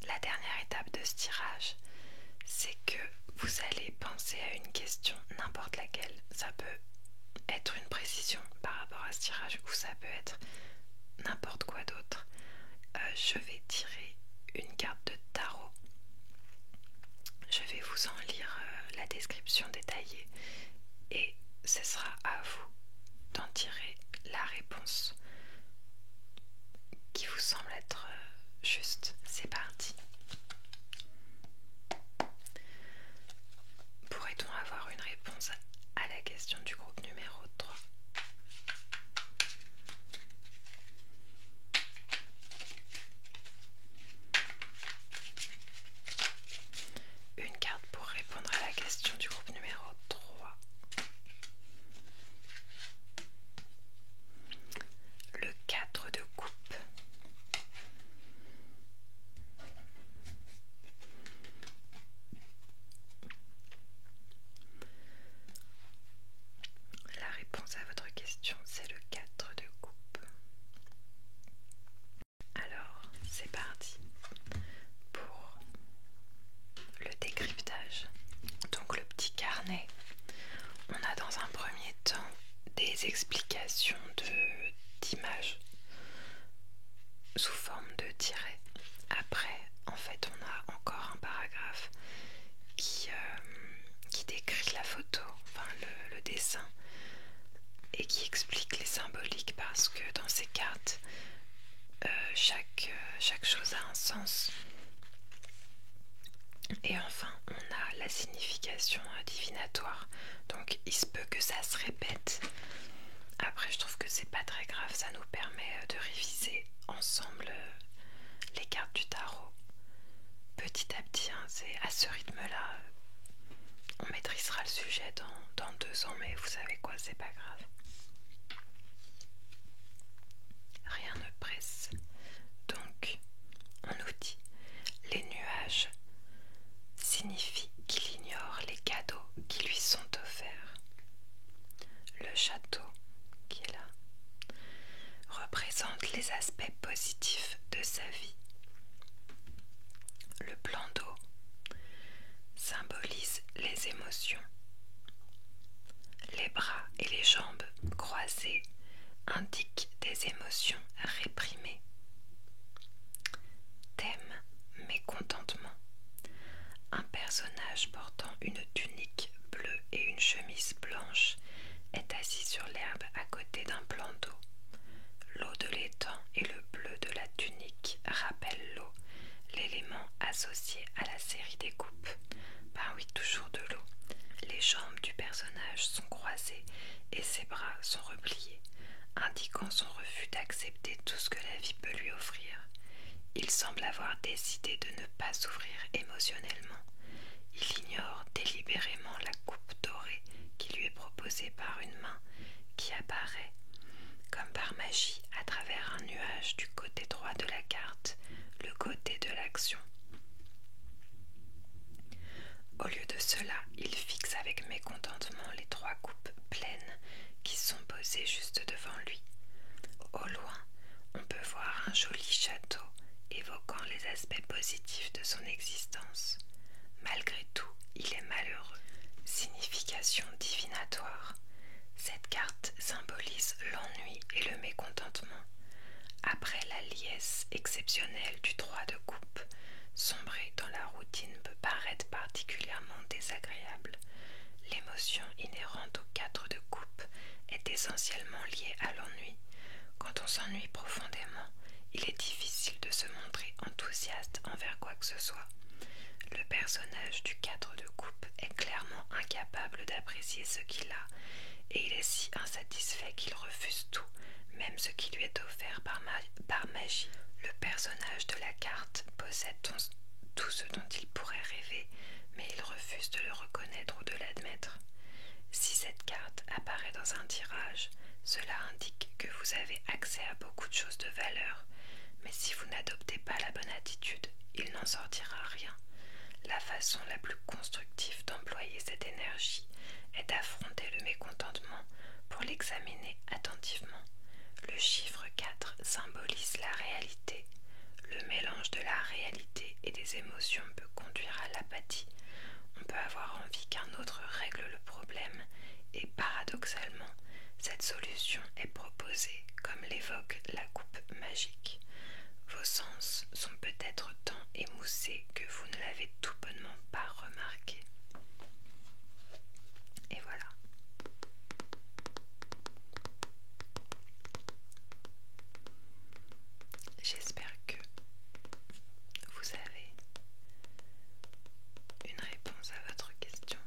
[SPEAKER 1] La dernière étape de ce tirage, c'est que vous allez penser à une question, n'importe laquelle. Ça peut être une précision par rapport à ce tirage ou ça peut être n'importe quoi d'autre. Je vais tirer une carte de tarot. Je vais vous en lire la description détaillée et ce sera à vous d'en tirer la réponse qui vous semble être juste. C'est parti. Pourrait-on avoir une réponse à la question du groupe numéro 3? Une carte pour répondre à la question du groupe numéro 3. Le 4 de coupe. La réponse à votre question, c'est le 4 de coupe. Alors, c'est parti pour le décryptage. Donc le petit carnet, on a dans un premier temps des explications d'images sous forme de tirets. Après, en fait, on a encore un paragraphe qui décrit la photo, enfin le dessin, et qui explique les symboliques parce que dans ces cartes, chaque chose a un sens. Et enfin, on a la signification divinatoire. Donc, il se peut que ça se répète Après, je trouve que c'est pas très grave, ça nous permet de réviser ensemble les cartes du tarot. Petit à petit, hein, c'est à ce rythme-là, on maîtrisera le sujet dans 2 ans, mais vous savez quoi, c'est pas grave. Rien ne presse. Donc, on nous dit, les nuages signifient qu'il ignore les cadeaux qui lui sont offerts. Le château, qui est là, représente les aspects positifs de sa vie. Le plan d'eau symbolise les émotions. Les bras et les jambes croisés indiquent des émotions réprimées. Thème mécontentement. Un personnage portant une tunique bleue et une chemise blanche est assis sur l'herbe à côté d'un plan d'eau. L'eau de l'étang et le bleu de la tunique rappellent l'eau, l'élément associé à la série des coupes. Ben oui, toujours de l'eau. Les jambes du personnage sont croisées et ses bras sont repliés, indiquant son refus d'accepter tout ce que la vie peut lui offrir. Il semble avoir décidé de ne pas s'ouvrir émotionnellement. Il ignore délibérément la coupe dorée qui lui est proposée par une main qui apparaît comme par magie à travers un nuage du côté droit de la carte, le côté de l'action. Au lieu de cela, il fixe avec mécontentement les 3 coupes pleines qui sont posées juste devant lui. Au loin, on peut voir un joli château évoquant les aspects positifs de son existence. Malgré tout, il est malheureux. Signification divinatoire. Cette carte symbolise l'ennui et le mécontentement. Après la liesse exceptionnelle du 3 de coupe, sombrer dans la routine peut paraître particulièrement désagréable. L'émotion inhérente au 4 de coupe est essentiellement liée à l'ennui. Quand on s'ennuie profondément, il est difficile de se montrer enthousiaste envers quoi que ce soit. Le personnage du 4 de coupe est clairement incapable d'apprécier ce qu'il a, et il est si insatisfait qu'il refuse tout, même ce qui lui est offert par magie. Le personnage de la carte possède tout ce dont il pourrait rêver, mais il refuse de le reconnaître ou de l'admettre. Si cette carte apparaît dans un tirage, cela indique que vous avez accès à beaucoup de choses de valeur, mais si vous n'adoptez pas la bonne attitude, il n'en sortira rien. La façon la plus constructive d'employer cette énergie est d'affronter le mécontentement pour l'examiner attentivement. Le chiffre 4 symbolise la réalité. Le mélange de la réalité et des émotions peut conduire à l'apathie. On peut avoir envie qu'un autre règle le problème et paradoxalement, cette solution est proposée comme l'évoque la coupe magique. Vos sens sont peut-être tant émoussés que vous ne l'avez tout bonnement pas remarqué. Et voilà. J'espère que vous avez une réponse à votre question.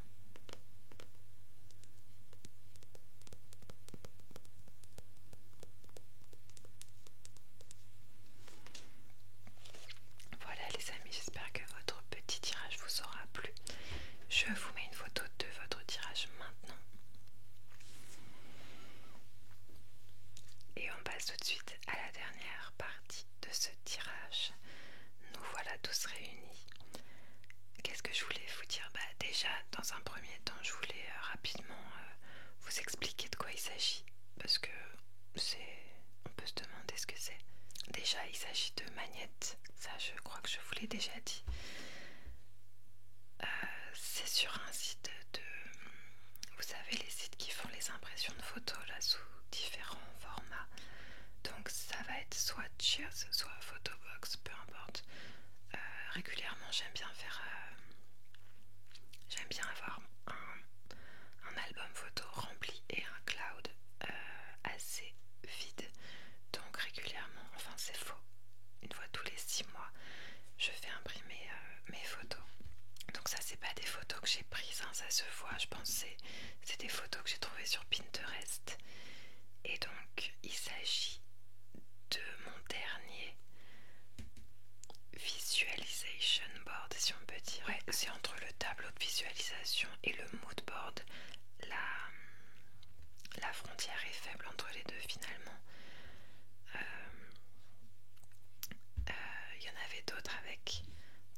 [SPEAKER 1] Voilà les amis, j'espère que votre petit tirage vous aura plu. Je vous mets une photo de votre tirage maintenant. Et on passe tout de suite à la dernière partie de ce tirage. Nous voilà tous réunis. Qu'est-ce que je voulais vous dire? Déjà, dans un premier temps, je voulais rapidement vous expliquer de quoi il s'agit. Parce que on peut se demander ce que c'est. Déjà, il s'agit de magnettes. Ça, je crois que je vous l'ai déjà dit. C'est sur un site de... Vous savez, les sites qui font les impressions de photos là sous différents formats. Donc ça va être soit Cheers, soit Photobox, peu importe. Régulièrement, j'aime bien avoir un album photo rempli et un cloud assez vide. Donc régulièrement, enfin c'est faux, une fois tous les 6 mois, je fais imprimer mes photos. Donc ça, c'est pas des photos que j'ai prises, hein, ça se voit, je pense c'est des photos que j'ai trouvées sur Pinterest. Et donc il s'agit de mon dernier visualization board, si on peut dire. Ouais, c'est entre le tableau de visualisation et le mood board. La frontière est faible entre les deux finalement. Il y en avait d'autres avec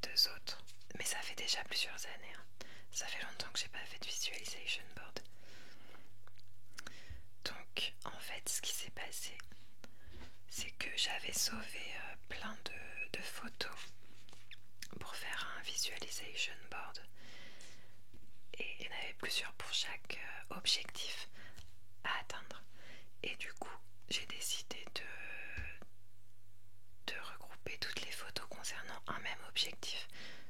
[SPEAKER 1] 2 autres, mais ça fait déjà plusieurs années. Hein. Ça fait longtemps que j'ai pas fait de visualization board. Donc en fait ce qui s'est passé, c'est que j'avais sauvé plein de photos pour faire un visualization board. Et il y en avait plusieurs pour chaque objectif à atteindre. Et du coup, j'ai décidé de regrouper toutes les photos concernant un même objectif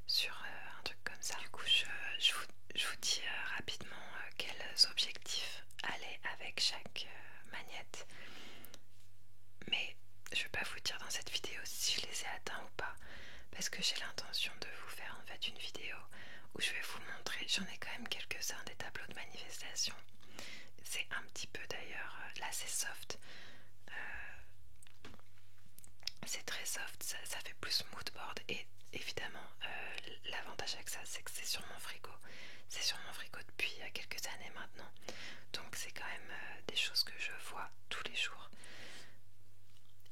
[SPEAKER 1] sur un truc comme ça. Du coup, je vous dis rapidement quels objectifs allaient avec chaque magnète. Mais je ne vais pas vous dire dans cette vidéo si je les ai atteints ou pas, parce que j'ai l'intention de vous faire en fait une vidéo où je vais vous montrer, j'en ai quand même quelques-uns des tableaux de manifestation. C'est un petit peu d'ailleurs, là c'est soft, c'est très soft, ça fait plus mood board et évidemment l'avantage avec ça c'est que c'est sur mon frigo. C'est sur mon frigo depuis quelques années maintenant, donc c'est quand même des choses que je vois tous les jours.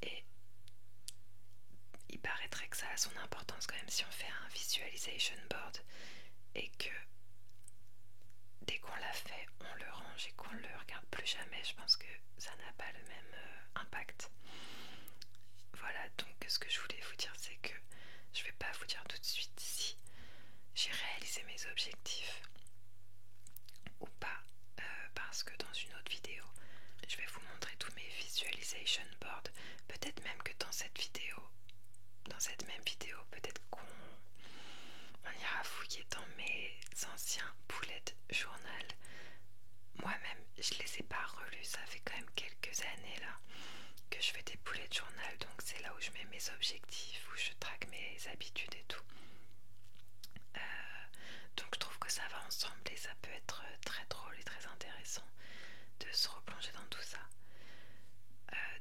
[SPEAKER 1] Et il paraîtrait que ça a son importance quand même si on fait un visualization board et que dès qu'on l'a fait, on le range et qu'on le regarde plus jamais. Je pense que ça n'a pas le même impact. Voilà, donc ce que je voulais vous dire, c'est que je vais pas vous dire tout de suite si j'ai réalisé mes objectifs ou pas, parce que dans une autre vidéo, je vais vous montrer tous mes visualization boards. Peut-être même que dans cette même vidéo, peut-être qu'on ira fouiller dans mes anciens bullet journal. Moi-même, je les ai pas relus, ça fait quand même quelques années là que je fais des bullet journal, donc c'est là où je mets mes objectifs, où je traque mes habitudes et tout. Donc je trouve que ça va ensemble et ça peut être très drôle et très intéressant de se replonger dans tout ça.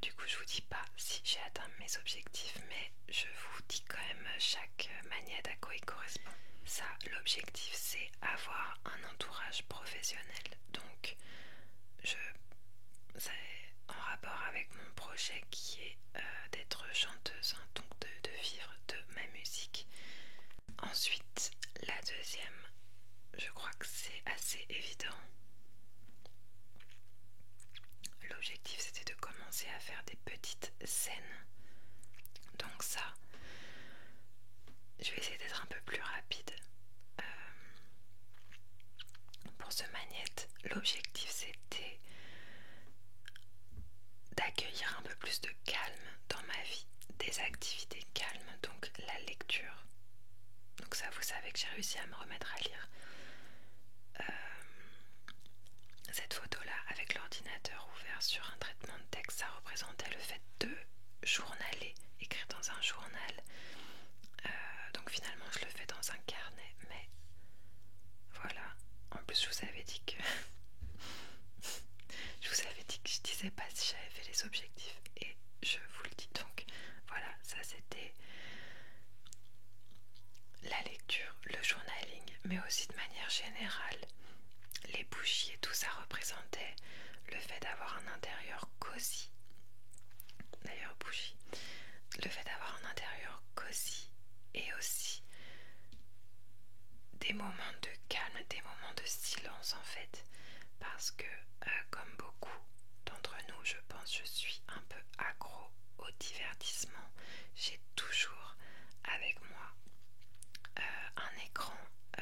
[SPEAKER 1] Du coup je vous dis pas si j'ai atteint mes objectifs, mais je vous dis quand même chaque magnète à quoi il correspond. Ça, l'objectif c'est avoir un entourage professionnel, donc c'est en rapport avec mon projet qui est d'être chanteuse, hein, donc de vivre de ma musique. Ensuite, la deuxième, je crois que c'est assez évident. L'objectif c'était de commencer à faire des petites scènes. Donc ça, je vais essayer d'être un peu plus rapide. Pour ce magnète, l'objectif c'était d'accueillir un peu plus de calme dans ma vie, des activités calmes, donc la lecture. Donc ça, vous savez que j'ai réussi à me remettre à lire. Cette photo-là, avec l'ordinateur ouvert sur un traitement de texte, ça représentait le fait de journaler, écrire dans un journal. Donc finalement, je le fais dans un carnet, mais voilà. En plus, je vous avais dit que je disais pas si j'avais fait les objectifs et je vous le dis. Donc voilà, ça c'était la lecture, le journaling, mais aussi de manière générale, les bougies et tout ça représentait le fait d'avoir un intérieur cosy. D'ailleurs, bougie, le fait d'avoir un intérieur cosy et aussi des moments de calme, des moments de silence en fait, parce que comme beaucoup d'entre nous, je pense, je suis un peu accro au divertissement. J'ai toujours avec moi un écran.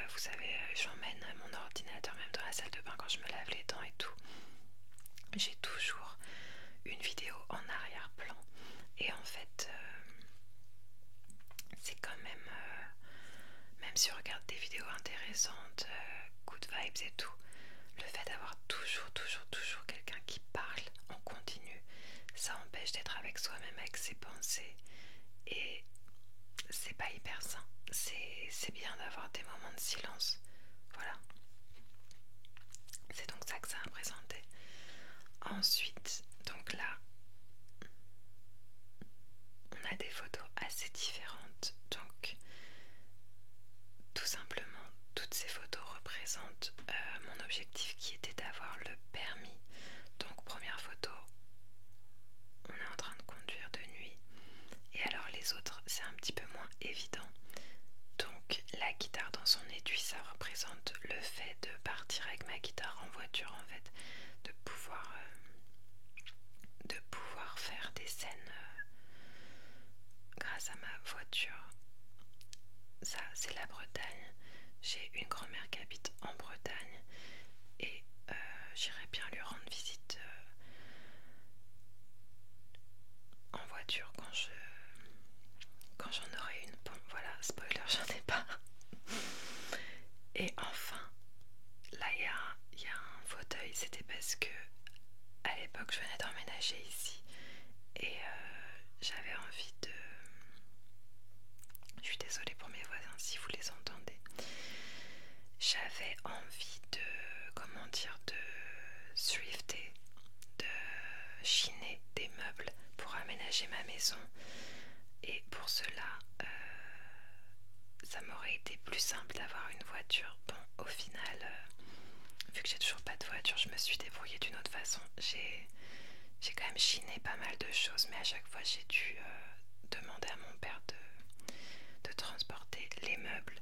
[SPEAKER 1] Vous savez, j'emmène mon ordinateur même dans la salle de bain quand je me lave les dents et tout. J'ai toujours une vidéo en arrière-plan et en fait c'est quand même même si on regarde des vidéos intéressantes, good vibes et tout, le fait d'avoir toujours quelqu'un qui parle en continu, ça empêche d'être avec soi-même, avec ses pensées, et c'est pas hyper sain. C'est bien d'avoir des moments de silence. Voilà. C'est donc ça que ça a présenté. Ensuite, donc là, on a des photos assez différentes. Donc, tout simplement, toutes ces photos représentent mon objectif qui était d'avoir le permis. Donc, première photo, on est en train de conduire de nuit. Et alors les autres, c'est un petit peu moins évident. Donc la guitare dans son étui, ça représente le fait de partir avec ma guitare en voiture, en fait, de pouvoir faire des scènes grâce à ma voiture. Ça, c'est la Bretagne. J'ai une grand-mère qui habite en Bretagne et j'irai bien lui rendre visite en voiture quand j'en aurai une. Bon, voilà, spoiler, j'en ai pas. Et enfin, là, il y a un fauteuil. C'était parce que à l'époque, je venais d'emménager ici et j'avais envie de... Je suis désolée pour mes voisins si vous les entendez. J'avais envie de, comment dire, de thrifter, de chiner des meubles pour aménager ma maison. Et pour cela, ça m'aurait été plus simple d'avoir une voiture. Bon, au final, vu que j'ai toujours pas de voiture, je me suis débrouillée d'une autre façon. J'ai quand même chiné pas mal de choses, mais à chaque fois j'ai dû demander à mon père de transporter les meubles.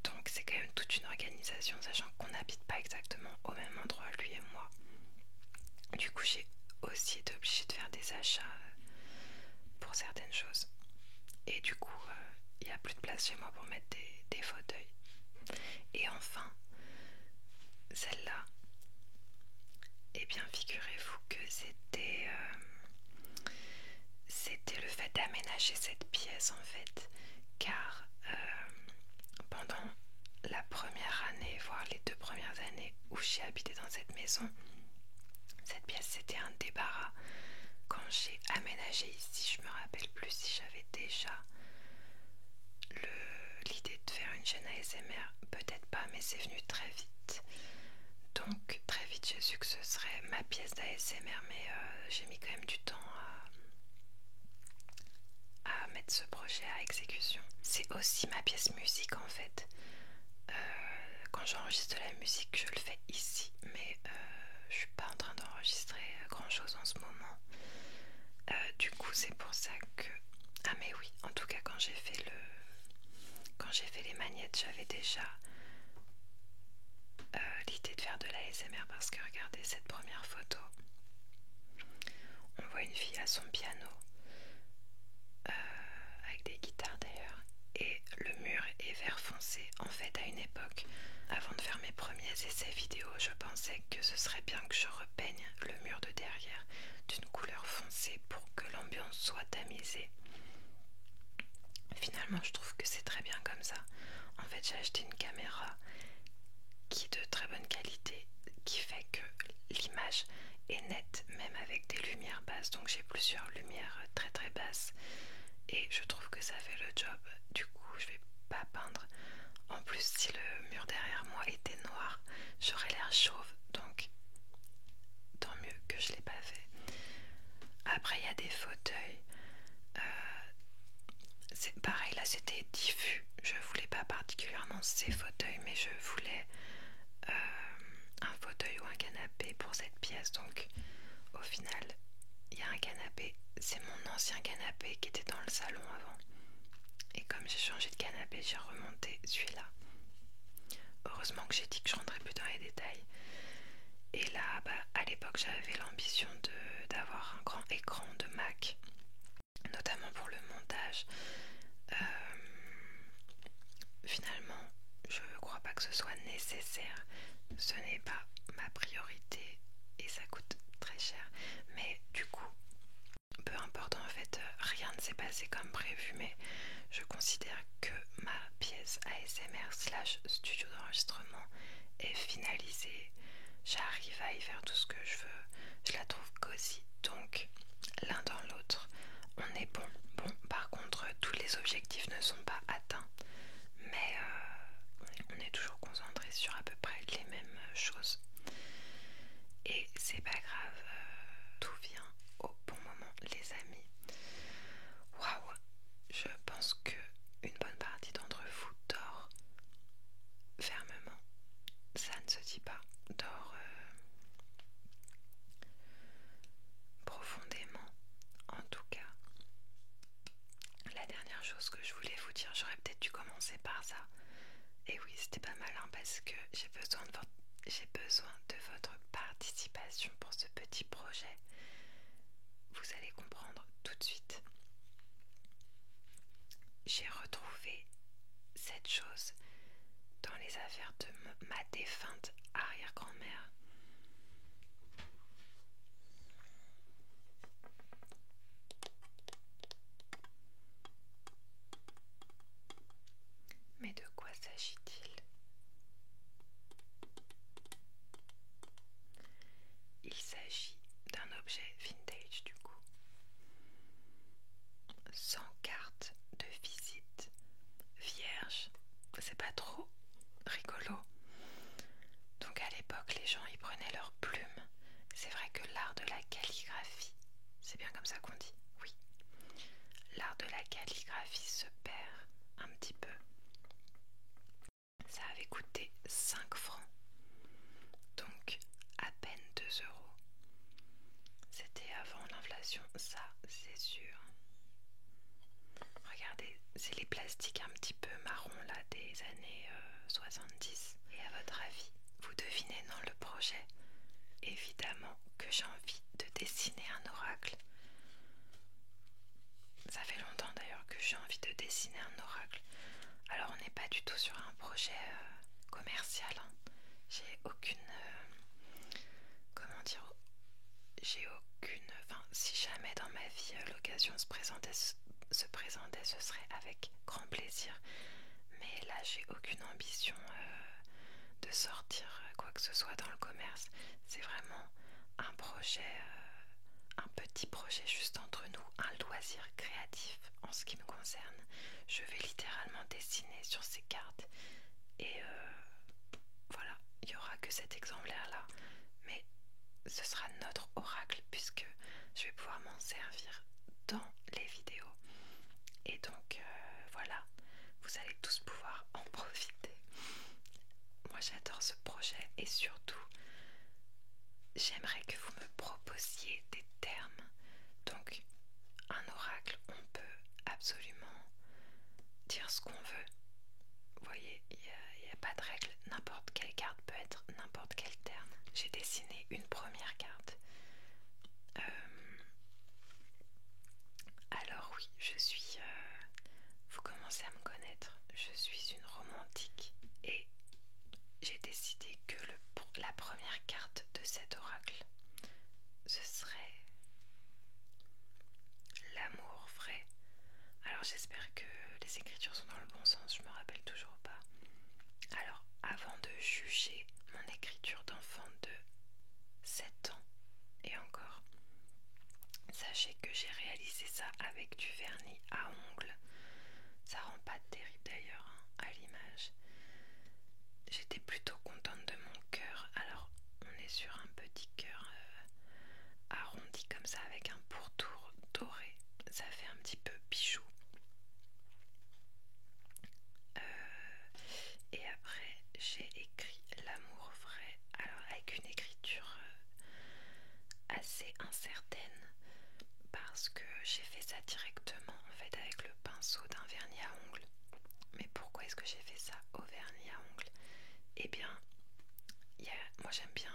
[SPEAKER 1] Donc c'est quand même toute une organisation, sachant qu'on n'habite pas exactement au même endroit, lui et moi. Du coup, j'ai aussi été obligée de faire des achats pour certaines choses. Et du coup, il n'y a plus de place chez moi pour mettre des fauteuils. Et enfin, celle-là, eh bien, figurez-vous que c'était le fait d'aménager cette pièce, en fait. Car pendant la première année, voire les 2 premières années où j'ai habité dans cette maison, cette pièce c'était un débarras. Quand j'ai aménagé ici, je me rappelle plus si j'avais déjà l'idée de faire une chaîne ASMR, peut-être pas, mais c'est venu très vite. Donc très vite j'ai su que ce serait ma pièce d'ASMR, mais j'ai mis quand même du temps à mettre ce projet à exécution. C'est aussi ma pièce musique en fait. Quand j'enregistre de la musique, je le fais ici, mais je suis pas en train d'enregistrer grand chose en ce moment. Du coup, c'est pour ça que... Ah mais oui, en tout cas quand j'ai fait les magnettes, j'avais déjà l'idée de faire de la ASMR parce que regardez cette première photo. On voit une fille à son piano, avec des guitares d'ailleurs, et le mur est vert foncé. En fait, à une époque, avant de faire mes premiers essais vidéo, je pensais que ce serait bien que je repeigne le mur de derrière d'une couleur foncée pour que l'ambiance soit tamisée. Finalement, je trouve que c'est très bien comme ça. En fait, j'ai acheté une caméra qui est de très bonne qualité, qui fait que l'image est nette, même avec des lumières basses. Donc j'ai plusieurs lumières très très basses et je trouve que ça fait le job. Du coup, je vais pas peindre. En plus, si le mur derrière moi était noir, j'aurais l'air chauve. Donc, tant mieux que je l'ai pas fait. Après, il y a des fauteuils. C'est pareil, là c'était diffus. Je voulais pas particulièrement ces fauteuils, mais je voulais un fauteuil ou un canapé pour cette pièce. Donc au final, il y a un canapé. C'est mon ancien canapé qui était dans le salon avant. Et comme j'ai changé de canapé, j'ai remonté celui-là. Heureusement que j'ai dit que je rentrais plus dans les détails. Et là, à l'époque, j'avais l'ambition d'avoir un grand écran de Mac, notamment pour le montage. Finalement, je ne crois pas que ce soit nécessaire. Ce n'est pas ma priorité et ça coûte très cher. Mais du coup, peu importe, en fait, rien ne s'est passé comme prévu, mais je considère que ma pièce ASMR slash studio d'enregistrement est finalisée. J'arrive à y faire tout ce que je veux. Je la trouve cosy. Donc, l'un dans l'autre, on est bon. Bon, par contre, tous les objectifs ne sont pas atteints. Mais on est toujours concentré sur à peu près les mêmes choses. Et c'est pas grave, tout vient ma défunte arrière-grand-mère. Mais de quoi s'agit-il? Il s'agit d'un objet vintage du coup, sans carte de visite, vierge. C'est pas trop rigolo. Donc à l'époque, les gens y prenaient leurs plumes. C'est vrai que l'art de la calligraphie, c'est bien comme ça qu'on dit, oui. L'art de la calligraphie se perd un petit peu. Ça avait coûté 5 francs, donc à peine 2 euros. C'était avant l'inflation, ça c'est sûr. Regardez, c'est les plastiques un petit peu marrons là des années 70. Et à votre avis, vous devinez dans le projet? Évidemment que j'ai envie de dessiner un oracle. Ça fait longtemps d'ailleurs que j'ai envie de dessiner un oracle. Alors on n'est pas du tout sur un projet commercial, hein. J'ai aucune... comment dire? J'ai aucune... Enfin, si jamais dans ma vie l'occasion se présentait, ce serait avec grand plaisir. Mais là, j'ai aucune ambition de sortir quoi que ce soit dans le commerce. C'est vraiment un projet, un petit projet juste entre nous, un loisir créatif en ce qui me concerne. Je vais littéralement dessiner sur ces cartes et voilà, il n'y aura que cet exemplaire là, mais ce sera notre oracle puisque je vais pouvoir m'en servir dans les vidéos. Et donc voilà, vous allez tous pouvoir en profiter. Moi j'adore ce projet et surtout j'aimerais que vous me proposiez des termes. Donc un oracle, on peut absolument dire ce qu'on veut. Vous voyez, il n'y a pas de règle, n'importe quelle carte peut être n'importe quel terme. J'ai dessiné une première carte. Alors oui, je suis... vous commencez à me connaître, je suis une romantique et j'ai décidé que la première carte de cet oracle, ce serait l'amour vrai. Alors j'espère que les écritures sont dans le bon sens, je me rappelle toujours pas. Alors avant de juger mon écriture d'enfant de 7 ans et encore, sachez que j'ai réalisé ça avec du vernis à ongles. Ça rend pas terrible d'ailleurs hein, à l'image. J'étais plutôt contente de mon cœur. Alors on est sur un petit cœur arrondi comme ça avec un pourtour doré. Ça fait un petit peu bijou. Et après j'ai écrit l'amour vrai. Alors avec une écriture assez incertaine parce que j'ai fait ça directement en fait avec le pinceau d'un vernis à ongles. Mais pourquoi est-ce que j'ai fait ça au vernis à ongles? Eh bien, moi j'aime bien,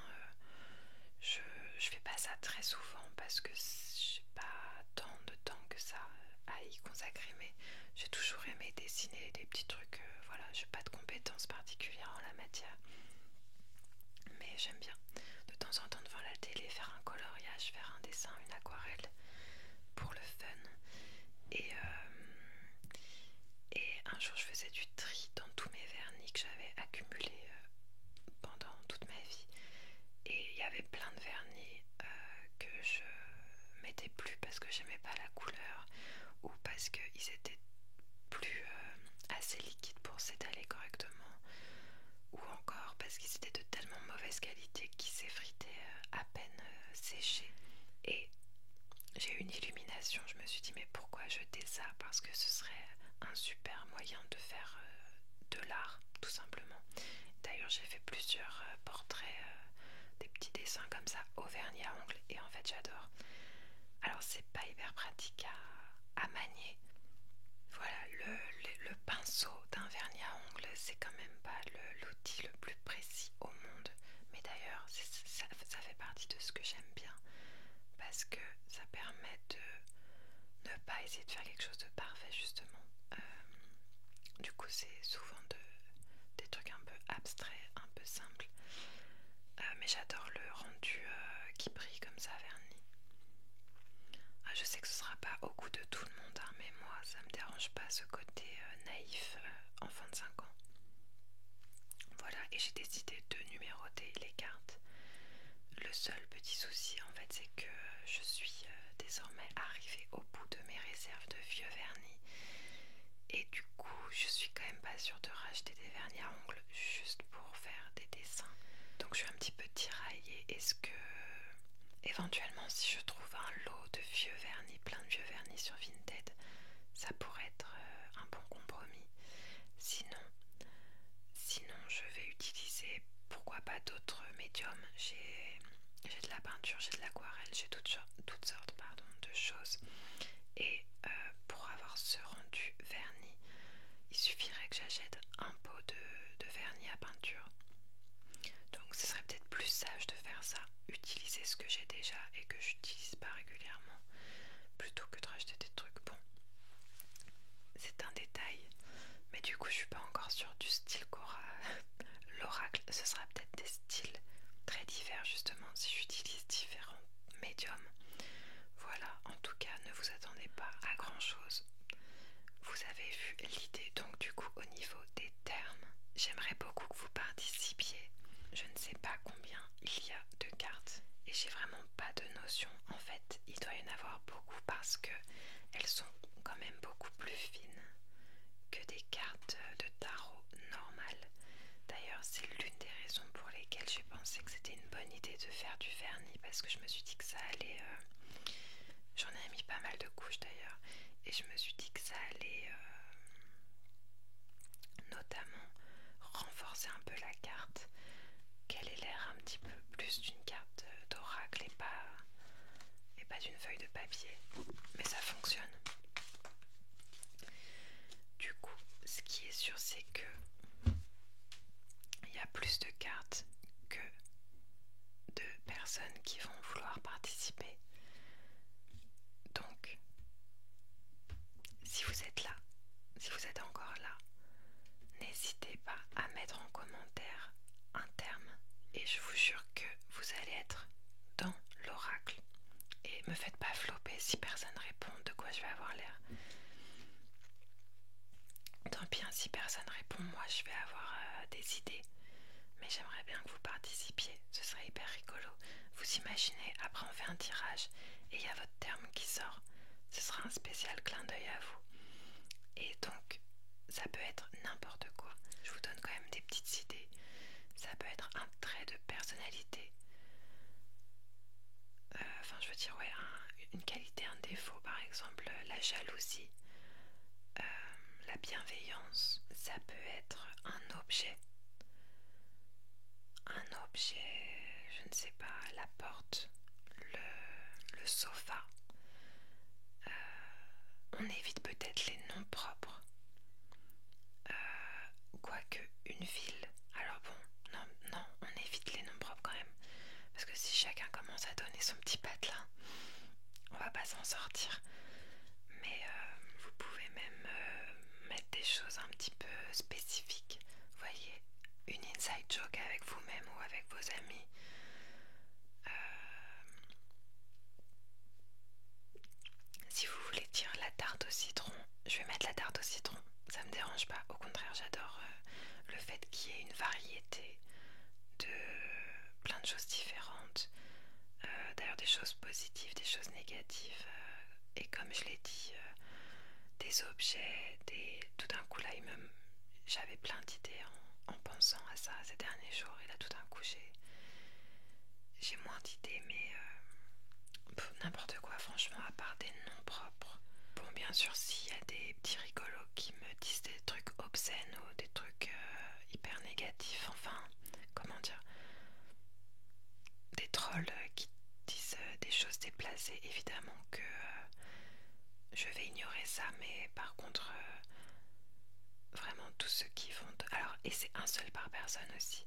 [SPEAKER 1] je fais pas ça très souvent parce que j'ai pas tant de temps que ça à y consacrer, mais j'ai toujours aimé dessiner des petits trucs, voilà, j'ai pas de compétences particulières en la matière. Mais j'aime bien de temps en temps devant la télé faire un coloriage, faire un dessin, une aquarelle pour le fun. Et un jour je faisais du tri dans tous mes vernis que j'avais accumulés pendant toute ma vie. Et il y avait plein de vernis que je mettais plus parce que j'aimais pas la couleur ou parce qu'ils étaient plus assez liquides pour s'étaler correctement ou encore parce qu'ils étaient de tellement mauvaise qualité qu'ils s'effritaient à peine séchés. Et j'ai eu une illumination, je me suis dit mais pourquoi jeter ça? Parce que ce serait un super moyen de faire de l'art tout simplement. D'ailleurs j'ai fait plusieurs portraits, des petits dessins comme ça au vernis à ongles et en fait j'adore. Alors c'est pas hyper pratique à manier. Voilà, le pinceau d'un vernis à ongles c'est quand même pas l'outil le plus précis au monde. Mais d'ailleurs ça fait partie de ce que j'aime bien parce que ça permet de ne pas essayer de faire quelque chose de parfait justement. Du coup c'est souvent des trucs un peu abstraits, un peu simple. Mais j'adore le rendu qui brille comme ça vernis. Je sais que ce sera pas au goût de tout le monde, hein, mais moi ça me dérange pas ce côté naïf enfant de 5 ans. Voilà, et j'ai décidé de numéroter les cartes. Le seul petit souci en fait, c'est que je suis désormais arrivée au bout de mes réserves de vieux vernis. Et du coup, je suis quand même pas sûre de racheter des vernis à ongles juste pour faire des dessins. Donc je suis un petit peu tiraillée. Est-ce que éventuellement, si je trouve un lot de vieux vernis, plein de vieux vernis sur Vinted, ça pourrait être un bon compromis. Sinon, je vais utiliser pourquoi pas d'autres médiums. J'ai de la peinture, j'ai de l'aquarelle, j'ai toutes sortes de choses. Et pour avoir ce rendu vernis, il suffirait que j'achète un pot de vernis à peinture. Donc ce serait peut-être plus sage de faire ça, utiliser ce que j'ai déjà et que j'utilise pas régulièrement, plutôt que de racheter des trucs. Bon, c'est un détail, mais du coup je suis pas encore sûre du style qu'aura l'oracle. Ce sera peut-être des styles très divers justement si j'utilise différents médiums. Voilà, en tout cas ne vous attendez pas à grand chose. Vous avez vu l'idée. Donc du coup au niveau des termes, j'aimerais beaucoup que vous participiez. Je ne sais pas combien il y a de cartes et j'ai vraiment pas de notion. En fait il doit y en avoir beaucoup parce que elles sont quand même beaucoup plus fines que des cartes de tarot normales. D'ailleurs c'est l'une des raisons pour lesquelles j'ai pensé que c'était une bonne idée de faire du vernis, parce que je me suis dit que ça allait j'en ai mis pas mal de couches d'ailleurs, et je me suis dit que ça allait notamment renforcer un peu la carte, qu'elle ait l'air un petit peu plus d'une carte d'oracle et pas d'une feuille de papier. Mais ça fonctionne. Du coup, ce qui est sûr, c'est que il y a plus de cartes que de personnes qui vont vouloir participer. Donc, si vous êtes là, si vous êtes encore là, n'hésitez pas à mettre en commentaire un terme et je vous jure que vous allez être dans l'oracle. Et me faites pas flopper si personne répond, de quoi je vais avoir l'air. Tant pis, si personne répond, moi je vais avoir des idées. Mais j'aimerais bien que vous participiez, ce serait hyper rigolo. Vous imaginez, après on fait un tirage et il y a votre terme qui sort. Ce sera un spécial clin d'œil à vous. Et donc, ça peut être n'importe quoi. Je vous donne quand même des petites idées. Ça peut être un trait de personnalité. Enfin, je veux dire, ouais, une qualité, un défaut, par exemple, la jalousie, la bienveillance. Ça peut être un objet. Un objet, je ne sais pas, la porte, le sofa. On évite peut-être les noms propres. Quoique une ville. Alors bon, non, on évite les noms propres quand même. Parce que si chacun commence à donner son petit patelin, on va pas s'en sortir. Mais vous pouvez même mettre des choses un petit peu spécifiques. Vous voyez, une inside joke avec vous-même ou avec vos amis. Si vous voulez dire la tarte au citron, je vais mettre la tarte au citron. Ça me dérange pas. Au contraire, j'adore le fait qu'il y ait une variété de plein de choses différentes. D'ailleurs, des choses positives, des choses négatives. Et comme je l'ai dit, des objets, tout d'un coup là, j'avais plein d'idées en pensant à ça ces derniers jours. Et là, tout d'un coup, j'ai moins d'idées, mais n'importe quoi, franchement, à part des noms propres. Bon, bien sûr, s'il y a des petits rigolos qui me disent des trucs obscènes ou des trucs hyper négatifs, enfin, comment dire, des trolls qui disent des choses déplacées, évidemment que je vais ignorer ça, mais par contre, vraiment tous ceux qui vont... Alors, et c'est un seul par personne aussi,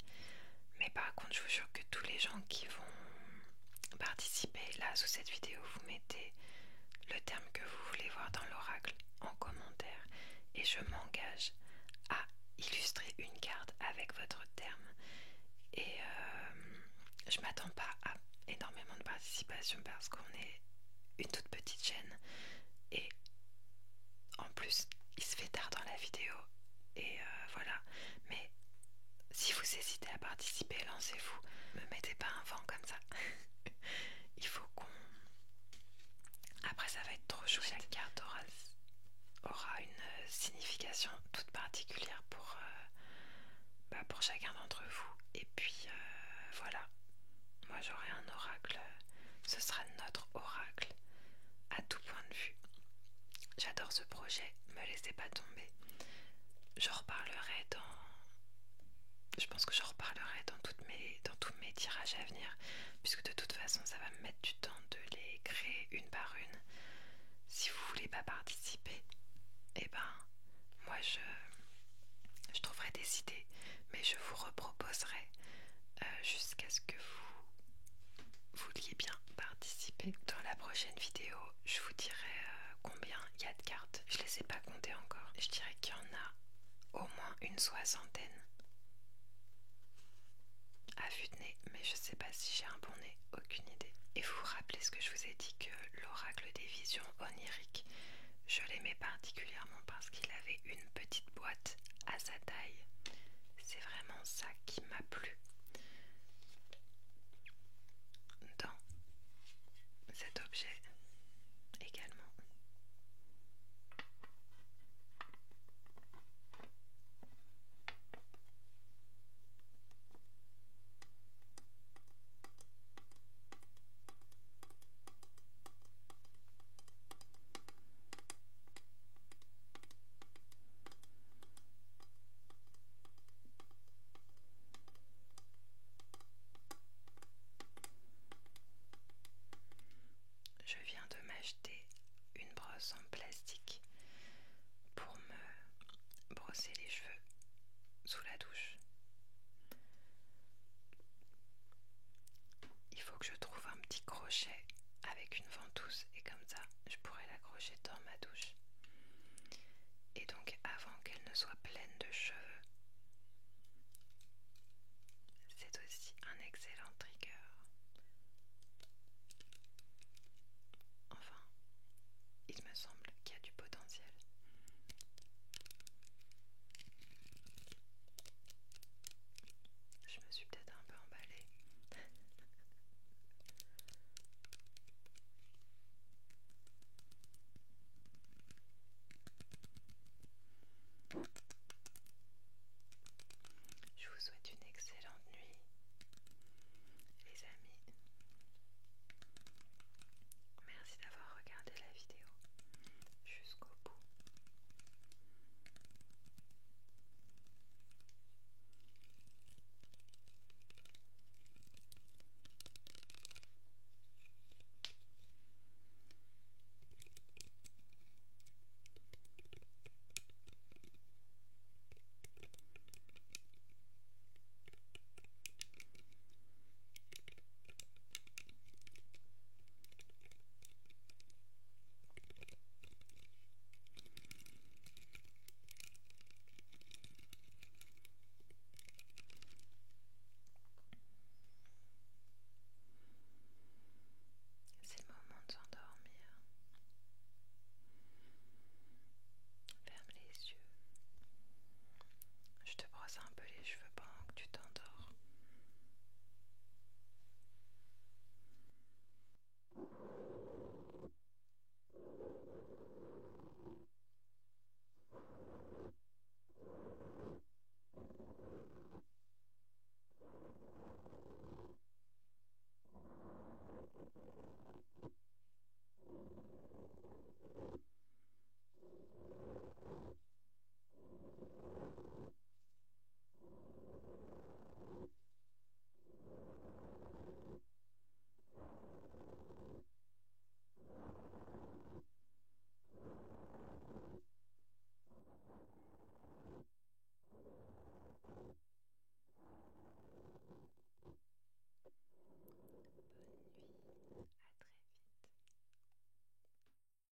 [SPEAKER 1] mais par contre, je vous jure que tous les gens qui vont participer, là, sous cette vidéo, vous mettez le terme que vous voulez voir dans l'oracle en commentaire et je m'engage à illustrer une carte avec votre terme m'attends pas à énormément de participation parce qu'on est une toute petite chaîne et en plus il se fait tard dans la vidéo et voilà. Mais si vous hésitez à participer, lancez-vous, me mettez pas un vent comme ça. Il faut qu'on... Après ça va être trop chouette. Chaque carte aura une signification toute particulière pour chacun d'entre vous. Et puis voilà, moi j'aurai un oracle, ce sera notre oracle à tout point de vue. J'adore ce projet, me laissez pas tomber. Je pense que j'en reparlerai dans tous mes tirages à venir, puisque de toute façon ça va me mettre du temps de les créer une par une. Si vous voulez pas participer, eh ben moi je trouverai des idées, mais je vous reproposerai jusqu'à ce que vous vouliez bien participer. Dans la prochaine vidéo, je vous dirai combien il y a de cartes. Je les ai pas comptées encore. Je dirais qu'il y en a au moins une soixantaine à vue de nez, mais je sais pas si j'ai un bon nez, aucune idée. Et vous vous rappelez ce que je vous ai dit, que l'oracle des visions oniriques, je l'aimais particulièrement parce qu'il avait une petite boîte à sa taille. C'est vraiment ça qui m'a plu dans cet objet également. Je viens de m'acheter une brosse en plastique pour me brosser les cheveux sous la douche. Il faut que je trouve un petit crochet avec une ventouse et comme ça je pourrai l'accrocher dans ma douche. Et donc avant qu'elle ne soit pleine de cheveux, c'est aussi un excellent trigger. Enfin, il me semble.